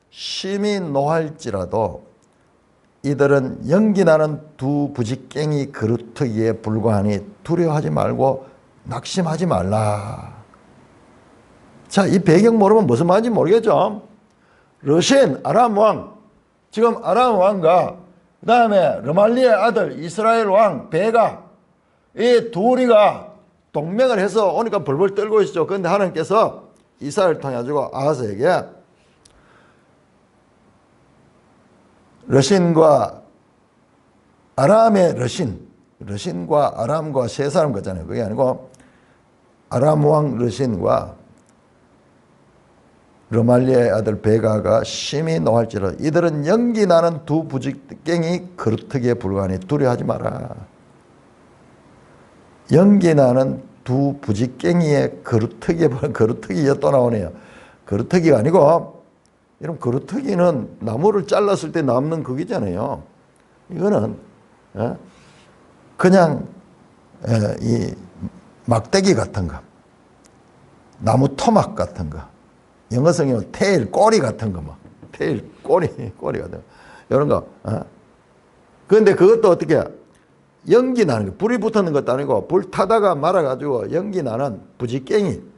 심히 노할지라도 이들은 연기나는 두 부직갱이 그루터기에 불과하니 두려워하지 말고 낙심하지 말라. 자, 이 배경 모르면 무슨 말인지 모르겠죠. 르신 아람 왕, 지금 아람 왕과 그 다음에 르말리의 아들 이스라엘 왕 베가, 이 둘이가 동맹을 해서 오니까 벌벌 떨고 있죠. 그런데 하나님께서 이사야를 통해 가지고 아하스에게 르신과 아람의 르신과 아람과 세 사람 거잖아요. 그게 아니고 아람 왕 르신과 르말리아의 아들 베가가 심히 노할지라 이들은 연기 나는 두 부직갱이 그루터기에 불과하니 두려워하지 마라. 연기 나는 두 부직갱이의 그루터기에 또 나오네요. 그루터기가 아니고 여러분 그루터기는 나무를 잘랐을 때 남는 그기잖아요. 이거는 그냥 이 막대기 같은 거, 나무 토막 같은 거, 영어 성경은 테일 꼬리 같은 거, 테일 꼬리 같은 거, 이런 거. 그런데 그것도 어떻게 연기 나는 거, 불이 붙는 것도 아니고 불 타다가 말아가지고 연기 나는 부직갱이,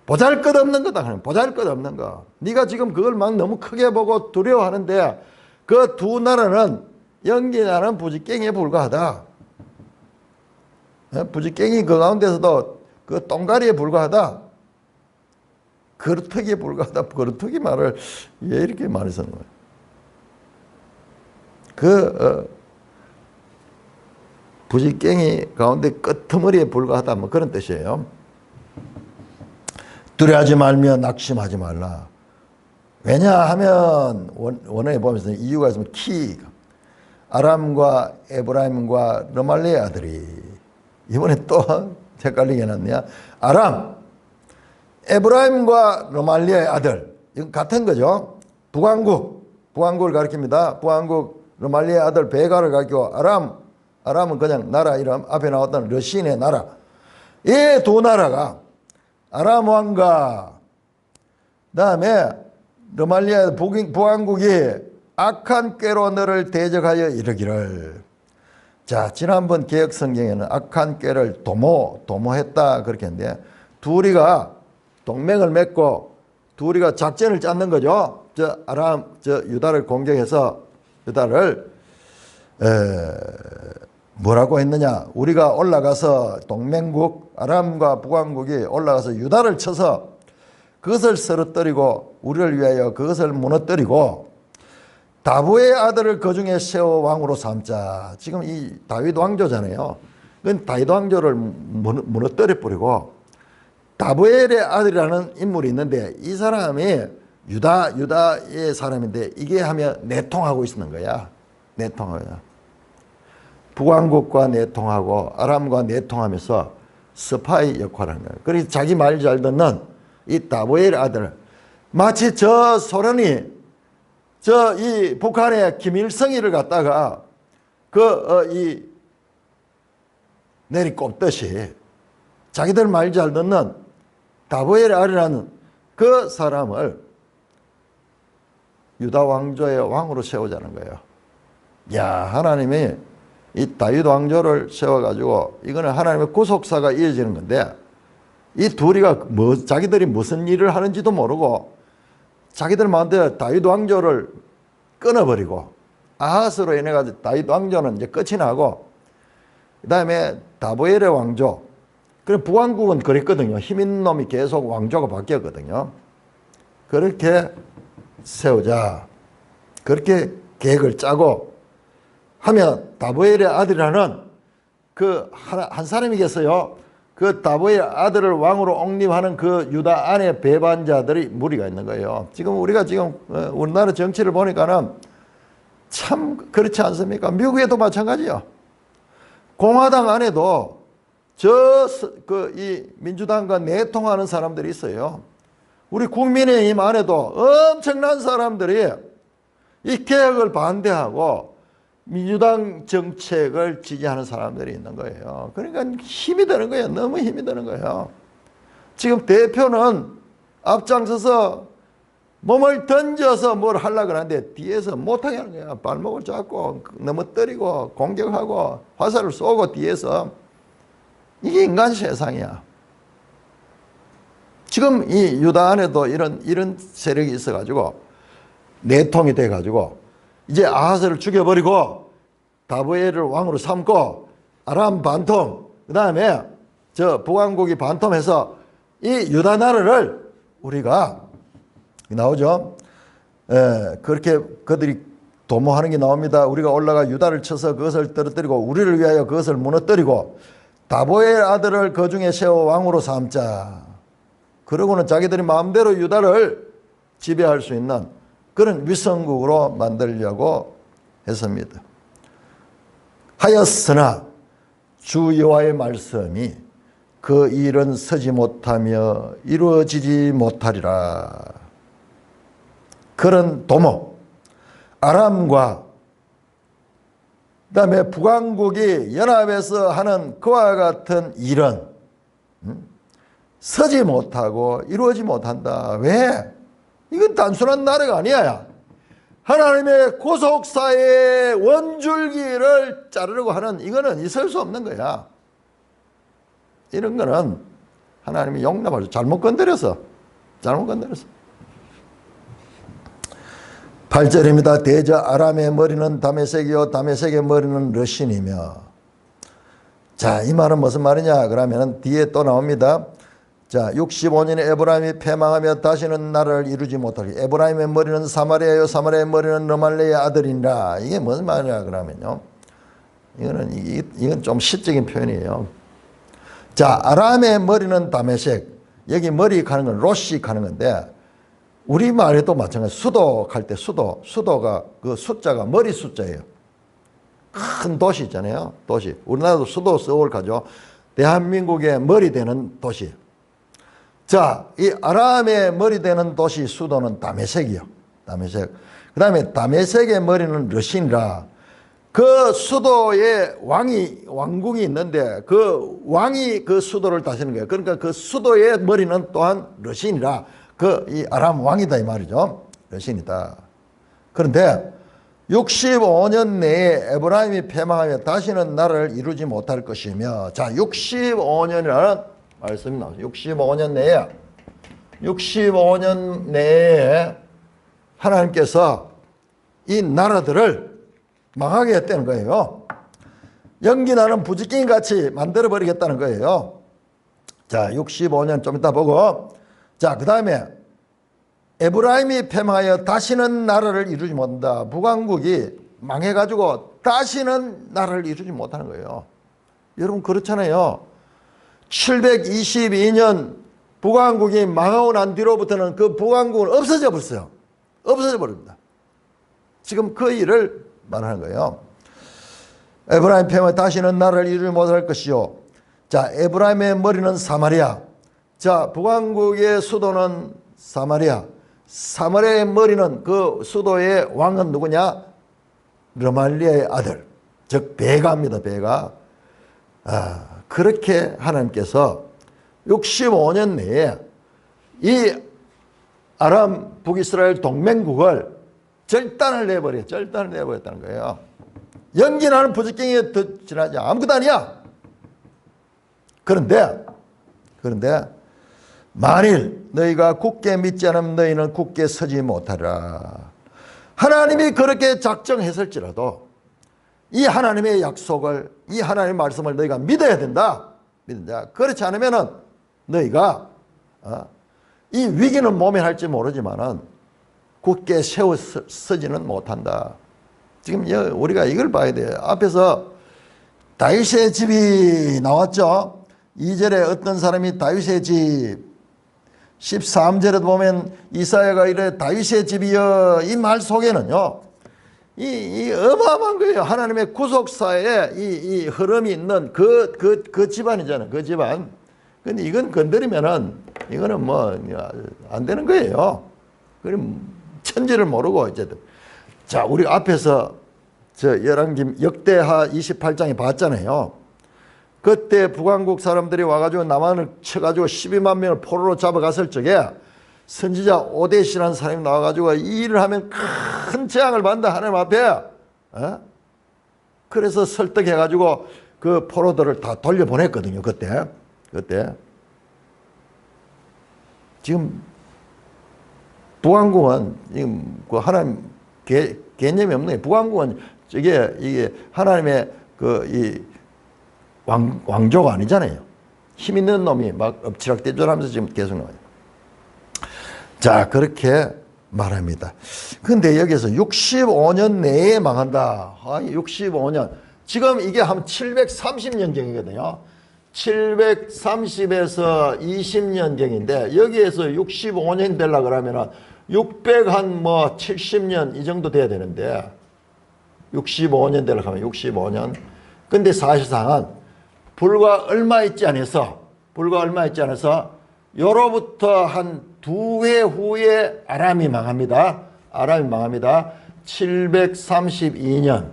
보잘것없는 거다. 보잘것없는 거. 네가 지금 그걸 막 너무 크게 보고 두려워하는데 그 두 나라는 연기 나는 부직갱이에 불과하다. 부직갱이 그 가운데서도 그 똥가리에 불과하다. 그루터기에 불과하다. 그루터기 말을 왜 이렇게 많이 쓰는 거예요? 부직갱이 가운데 끄트머리에 불과하다. 뭐 그런 뜻이에요. 두려워하지 말며 낙심하지 말라. 왜냐하면 원어에 보면서 이유가 있으면 아람과 에브라임과 르말리의 아들이 이번에 또 헷갈리게 해놨네요. 아람, 에브라임과 르말리의 아들 이건 같은 거죠. 북왕국을 가리킵니다. 북왕국 르말리의 아들 베가를 가리키고 아람은 그냥 나라 이름 앞에 나왔던 러신의 나라. 이 두 나라가 아람 왕과 그다음에 르말리아 북왕국이 악한 꾀로 너를 대적하여 이르기를. 자, 지난번 개혁성경에는 악한 꾀를 도모했다 그렇게 했는데 둘이가 동맹을 맺고 둘이가 작전을 짰는 거죠. 유다를 공격해서 유다를 뭐라고 했느냐. 우리가 올라가서 동맹국 아람과 북왕국이 올라가서 유다를 쳐서 그것을 쓰러뜨리고 우리를 위하여 그것을 무너뜨리고 다윗의 아들을 그 중에 세워 왕으로 삼자. 지금 이 다윗 왕조잖아요. 그건 다윗 왕조를 무너뜨려 버리고 다윗의 아들이라는 인물이 있는데 이 사람이 유다의 사람인데 이게 하면 내통하고 있는 거야. 내통하고 북왕국과 내통하고 아람과 내통하면서 스파이 역할을 하는 거예요. 그래서 자기 말 잘 듣는 이 다윗의 아들 마치 저 소련이 이 북한의 김일성이를 갖다가 내리꼽듯이 자기들 말 잘 듣는 다윗의 아들이라는 그 사람을 유다 왕조의 왕으로 세우자는 거예요. 야, 하나님이 이 다윗 왕조를 세워가지고 이거는 하나님의 구속사가 이어지는 건데 이 둘이가 자기들이 무슨 일을 하는지도 모르고 자기들 마음대로 다윗 왕조를 끊어버리고 아하스로 인해 가지고 다윗 왕조는 이제 끝이 나고 그 다음에 다보엘의 왕조. 그럼 북왕국은 그랬거든요. 힘 있는 놈이 계속 왕조가 바뀌었거든요. 그렇게 세우자. 그렇게 계획을 짜고 하면 다보엘의 아들이라는 한 사람이겠어요. 그 다보의 아들을 왕으로 옹립하는 그 유다 안에 배반자들이 무리가 있는 거예요. 지금 우리가 우리나라 정치를 보니까는 참 그렇지 않습니까? 미국에도 마찬가지요. 공화당 안에도 이 민주당과 내통하는 사람들이 있어요. 우리 국민의힘 안에도 엄청난 사람들이 이 개혁을 반대하고 민주당 정책을 지지하는 사람들이 있는 거예요. 그러니까 힘이 드는 거예요. 너무 힘이 드는 거예요. 지금 대표는 앞장서서 몸을 던져서 뭘 하려고 하는데 뒤에서 못하게 하는 거예요. 발목을 잡고 넘어뜨리고 공격하고 화살을 쏘고 뒤에서. 이게 인간 세상이야. 지금 이 유다 안에도 이런 세력이 있어가지고 내통이 돼가지고 이제 아하스를 죽여버리고 다보엘을 왕으로 삼고 아람 반통 그 다음에 북왕국이 반통해서 이 유다 나라를 우리가 나오죠. 그렇게 그들이 도모하는 게 나옵니다. 우리가 올라가 유다를 쳐서 그것을 떨어뜨리고 우리를 위하여 그것을 무너뜨리고 다보엘 아들을 그 중에 세워 왕으로 삼자. 그러고는 자기들이 마음대로 유다를 지배할 수 있는 그런 위성국으로 만들려고 했습니다. 하였으나 주 여호와의 말씀이 그 일은 서지 못하며 이루어지지 못하리라. 그런 도모, 아람과 그 다음에 북왕국이 연합해서 하는 그와 같은 일은 서지 못하고 이루어지지 못한다. 왜? 이건 단순한 나라가 아니야. 하나님의 구속사의 원줄기를 자르려고 하는 이거는 있을 수 없는 거야. 이런 거는 하나님이 용납할 수 잘못 건드려서 8절입니다. 대저 아람의 머리는 다메섹이요 다메섹의 머리는 러신이며. 자, 이 말은 무슨 말이냐 그러면 뒤에 또 나옵니다. 자, 65년에 에브라임이 패망하며 다시는 나라를 이루지 못하게. 에브라임의 머리는 사마리아요 사마리아의 머리는 르말레의 아들이니라. 이게 무슨 말이냐 그러면요. 이건 좀 시적인 표현이에요. 자, 아람의 머리는 다메섹. 여기 머리 가는 건 로시 가는 건데 우리말에도 마찬가지. 수도할 때 수도가 그 숫자가 머리 숫자예요. 큰 도시 있잖아요. 도시. 우리나라도 수도 서울 가죠. 대한민국의 머리 되는 도시. 자, 이 아람의 머리 되는 도시 수도는 다메섹이요. 다메섹. 그 다음에 다메섹의 머리는 르신이라 그 수도에 왕궁이 있는데 그 왕이 그 수도를 다스리는 거예요. 그러니까 그 수도의 머리는 또한 르신이라 그 이 아람 왕이다 이 말이죠. 르신이다. 그런데 65년 내에 에브라임이 패망하며 다시는 나라를 이루지 못할 것이며 자 65년이라는 말씀이 나오죠. 65년 내에 하나님께서 이 나라들을 망하게 했다는 거예요. 연기나는 부지깽이 같이 만들어버리겠다는 거예요. 자 65년 좀 이따 보고 자 그 다음에 에브라임이 패망하여 다시는 나라를 이루지 못한다. 북왕국이 망해가지고 다시는 나라를 이루지 못하는 거예요. 여러분 그렇잖아요. 722년 북왕국이 망하고 난 뒤로부터는 그 북왕국은 없어져 버렸어요. 없어져 버립니다. 지금 그 일을 말하는 거예요. 에브라임 패망하여 다시는 나라를 이루지 못할 것이요. 자, 에브라임의 머리는 사마리아. 자, 북왕국의 수도는 사마리아. 사마리아의 머리는 그 수도의 왕은 누구냐? 르말리아의 아들. 즉 베가입니다. 베가. 그렇게 하나님께서 65년 내에 이 아람 북이스라엘 동맹국을 절단을 내버렸다는 거예요. 연기나는 부지깽이에 지나지 아무것도 아니야. 그런데 만일 너희가 굳게 믿지 않으면 너희는 굳게 서지 못하리라. 하나님이 그렇게 작정했을지라도 이 하나님의 약속을 이 하나님의 말씀을 너희가 믿어야 된다. 그렇지 않으면은 너희가 이 위기는 모면할지 모르지만은 굳게 세워 서지는 못한다. 지금 우리가 이걸 봐야 돼요. 앞에서 다윗의 집이 나왔죠. 2절에 어떤 사람이 다윗의 집 13절에도 보면 이사야가 이래 다윗의 집이여 이 말 속에는요 이 어마어마한 거예요. 하나님의 구속사에 이 흐름이 있는 그 집안이잖아요. 그 집안. 근데 이건 건드리면은 이거는 뭐 안 되는 거예요. 그럼 천지를 모르고 어쨌든. 자, 우리 앞에서 저 열왕기 역대하 28장에 봤잖아요. 그때 북왕국 사람들이 와가지고 남한을 쳐가지고 12만 명을 포로로 잡아갔을 적에 선지자 오데시라는 사람이 나와가지고 이 일을 하면 큰 재앙을 받는다 하나님 앞에. 그래서 설득해가지고 그 포로들을 다 돌려보냈거든요. 그때. 지금 북왕국은 지금 그 하나님 개념이 없는 거예요. 북왕국은 이게 하나님의 이 왕조가 아니잖아요. 힘 있는 놈이 막 엎치락뒤돌하면서 지금 계속 나와요. 자, 그렇게 말합니다. 근데 여기서 65년 내에 망한다. 65년. 지금 이게 한 730년경이거든요. 730에서 20년경인데 여기에서 65년 되려고 그러면은 670년 이 정도 돼야 되는데 65년 되려고 하면 65년. 근데 사실상은 불과 얼마 있지 않아서 요로부터 한 2회 후에 아람이 망합니다. 732년.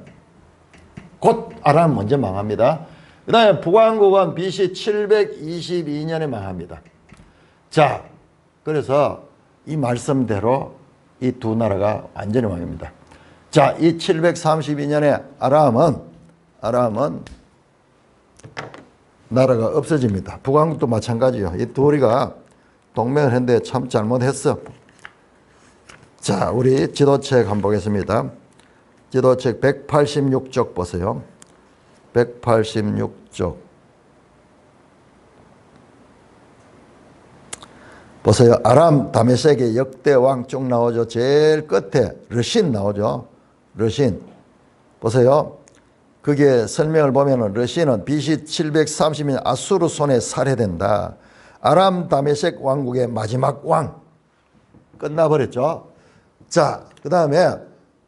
곧 아람 먼저 망합니다. 그 다음에 북왕국은 BC 722년에 망합니다. 자, 그래서 이 말씀대로 이 두 나라가 완전히 망합니다. 자, 이 732년에 아람은 나라가 없어집니다. 북왕국도 마찬가지요. 이 둘이가 동맹을 했는데 참 잘못했어. 자, 우리 지도책 한번 보겠습니다. 지도책 186쪽 보세요. 186쪽. 보세요. 아람 다메섹의 역대왕 쭉 나오죠. 제일 끝에 르신 나오죠. 르신. 보세요. 그게 설명을 보면은 르신은 BC 730년 아수르 손에 살해된다. 아람 다메섹 왕국의 마지막 왕. 끝나버렸죠. 자, 그 다음에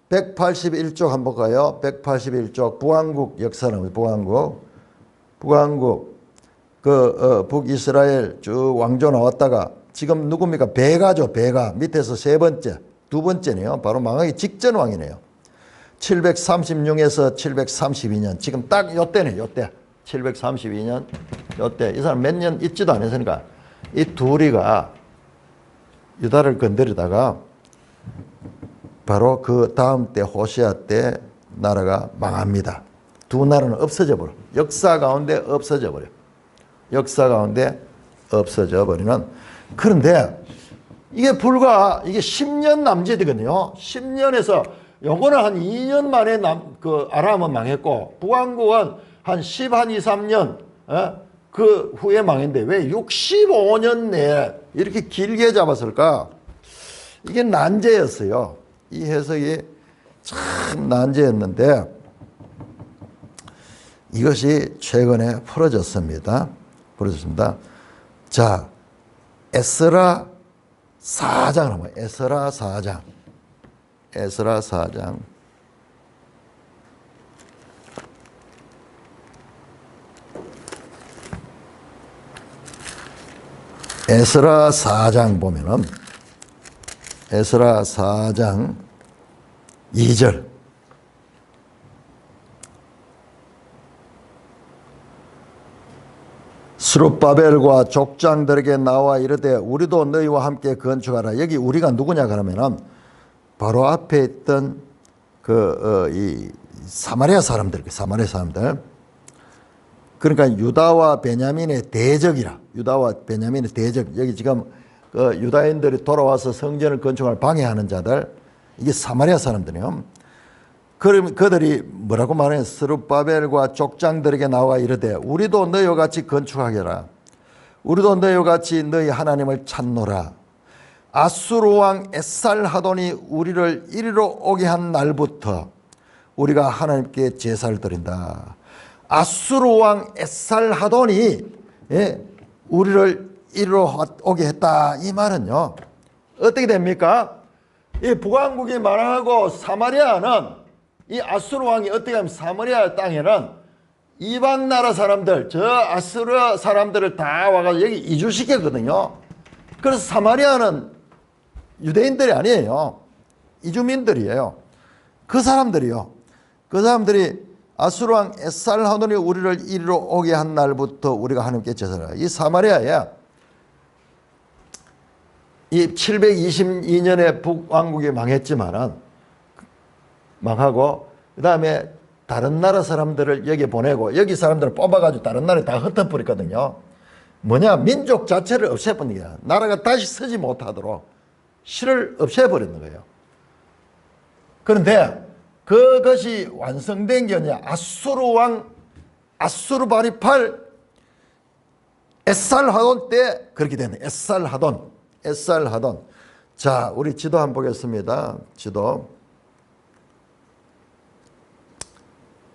181쪽 한번 볼까요? 181쪽 북왕국 역사는 북왕국 북이스라엘 쭉 왕조 나왔다가 지금 누굽니까? 베가죠. 베가 밑에서 두 번째네요. 바로 망하기 직전 왕이네요. 736에서 732년 지금 딱 요때네. 요때 732년 요때 이 사람 몇 년 있지도 않았으니까 이 둘이가 유다를 건드리다가 바로 그 다음 때 호시아 때 나라가 망합니다. 두 나라는 없어져 버려. 역사 가운데 없어져 버려. 역사 가운데 없어져 버리는. 그런데 이게 불과 이게 10년 남짓이거든요. 10년에서 요거는 한 2년 만에 그 아람은 망했고 북왕국은 한 2, 3년 그 후에 망했는데 왜 65년 내에 이렇게 길게 잡았을까? 이게 난제였어요. 이 해석이 참 난제였는데 이것이 최근에 풀어졌습니다. 자, 에스라 4장을 한번 에스라 4장. 에스라 4장. 에스라 4장 보면은 에스라 4장 2절. 스룹바벨과 족장들에게 나와 이르되 우리도 너희와 함께 건축하라. 여기 우리가 누구냐 그러면은 바로 앞에 있던 이 사마리아 사람들. 그러니까 유다와 베냐민의 대적이라. 유다와 베냐민의 대적. 여기 지금 유다인들이 돌아와서 성전을 건축을 방해하는 자들. 이게 사마리아 사람들이에요. 그럼 그들이 뭐라고 말해요? 스룹바벨과 족장들에게 나와 이르되 우리도 너희와 같이 건축하게라. 우리도 너희와 같이 너희 하나님을 찾노라. 아수르 왕 에살하돈이 우리를 이리로 오게 한 날부터 우리가 하나님께 제사를 드린다. 아수르 왕 에살하돈이 우리를 이리로 오게 했다. 이 말은요. 어떻게 됩니까? 이 북왕국이 망하고 사마리아는 이 아수르 왕이 어떻게 하면 사마리아 땅에는 이방 나라 사람들, 저 아수르 사람들을 다 와가지고 여기 이주시켰거든요. 그래서 사마리아는 유대인들이 아니에요. 이주민들이에요. 그 사람들이 아수르 왕 에살하돈이 우리를 이리로 오게 한 날부터 우리가 하나님께 제사를. 이 사마리아에 이 722년에 북왕국이 망하고 그 다음에 다른 나라 사람들을 여기 보내고 여기 사람들을 뽑아가지고 다른 나라에 다 흩어버렸거든요. 뭐냐? 민족 자체를 없애버린 거야. 나라가 다시 서지 못하도록 실을 없애버리는 거예요. 그런데 그것이 완성된 게 뭐냐? 아수르바리팔 에살하돈 때 그렇게 되네. 에살하돈. 자, 우리 지도 한번 보겠습니다. 지도.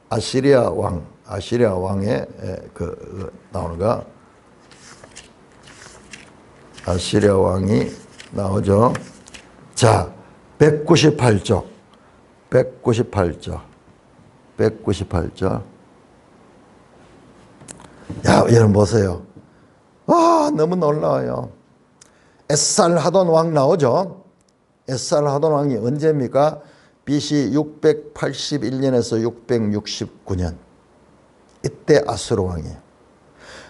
아시리아 왕의 나오는 거. 아시리아 왕이 나오죠. 자, 198쪽. 야, 여러분 보세요. 너무 놀라워요. 에살하돈 왕 나오죠. 에살하돈 왕이 언제입니까? BC 681년에서 669년. 이때 아수르 왕이에요.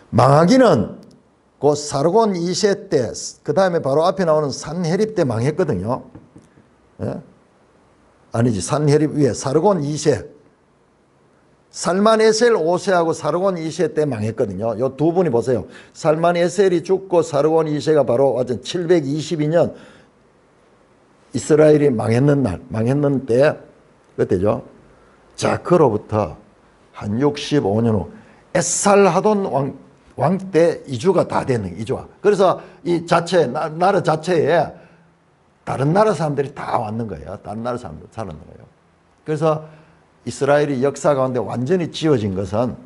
망하기는 그 사르곤 2세 때, 그 다음에 바로 앞에 나오는 산헤립 때 망했거든요. 예? 아니지, 산헤립 위에 사르곤 2세. 살만에셀 5세하고 사르곤 2세 때 망했거든요. 요 두 분이 보세요. 살만에셀이 죽고 사르곤 2세가 바로 완전 722년 이스라엘이 망했는 때, 그때죠. 자, 그로부터 한 65년 후 에살하돈 왕 때 이주가 다 되는 이주가. 그래서 이 나라 자체에 다른 나라 사람들이 다 왔는 거예요. 다른 나라 사람들 사는 거예요. 그래서 이스라엘이 역사 가운데 완전히 지어진 것은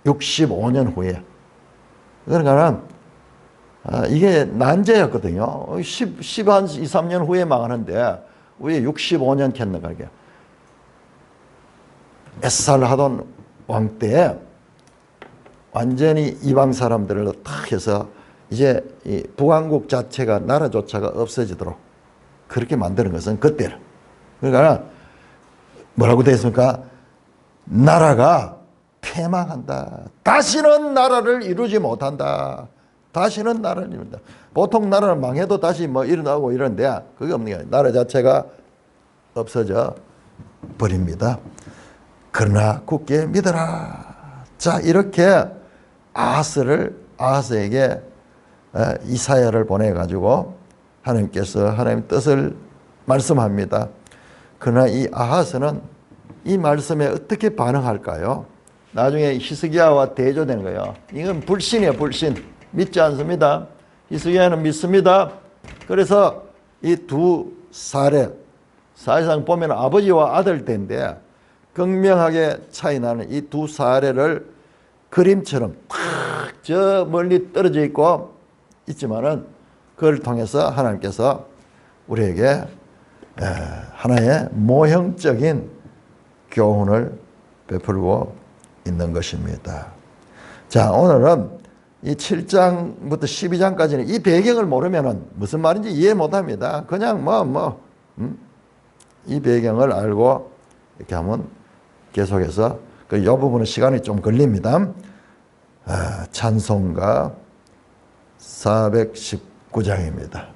65년 후에. 그러니까 이게 난제였거든요. 2, 3년 후에 망하는데 왜 65년 켰는가 이게. 애살 하던 왕 때에 완전히 이방 사람들을 탁 해서 이제 이 북왕국 자체가 나라조차가 없어지도록 그렇게 만드는 것은 그때를. 그러니까 뭐라고 되어 있습니까? 나라가 패망한다. 다시는 나라를 이루지 못한다. 다시는 나라를 이룬다. 보통 나라는 망해도 다시 뭐 일어나고 이러는데 그게 없는 게 아니라 나라 자체가 없어져 버립니다. 그러나 굳게 믿어라. 자, 이렇게 아하스에게 이사야를 보내가지고 하나님께서 하나님의 뜻을 말씀합니다. 그러나 이 아하스는 이 말씀에 어떻게 반응할까요? 나중에 히스기야와 대조되는 거예요. 이건 불신이에요, 불신. 믿지 않습니다. 히스기야는 믿습니다. 그래서 이 두 사례, 사실상 보면 아버지와 아들 때인데 극명하게 차이 나는 이 두 사례를 그림처럼 탁 저 멀리 떨어져 있고 있지만은 그걸 통해서 하나님께서 우리에게 하나의 모형적인 교훈을 베풀고 있는 것입니다. 자, 오늘은 이 7장부터 12장까지는 이 배경을 모르면은 무슨 말인지 이해 못 합니다. 그냥 이 배경을 알고 이렇게 하면 계속해서 이 부분은 시간이 좀 걸립니다. 찬송가 419장입니다.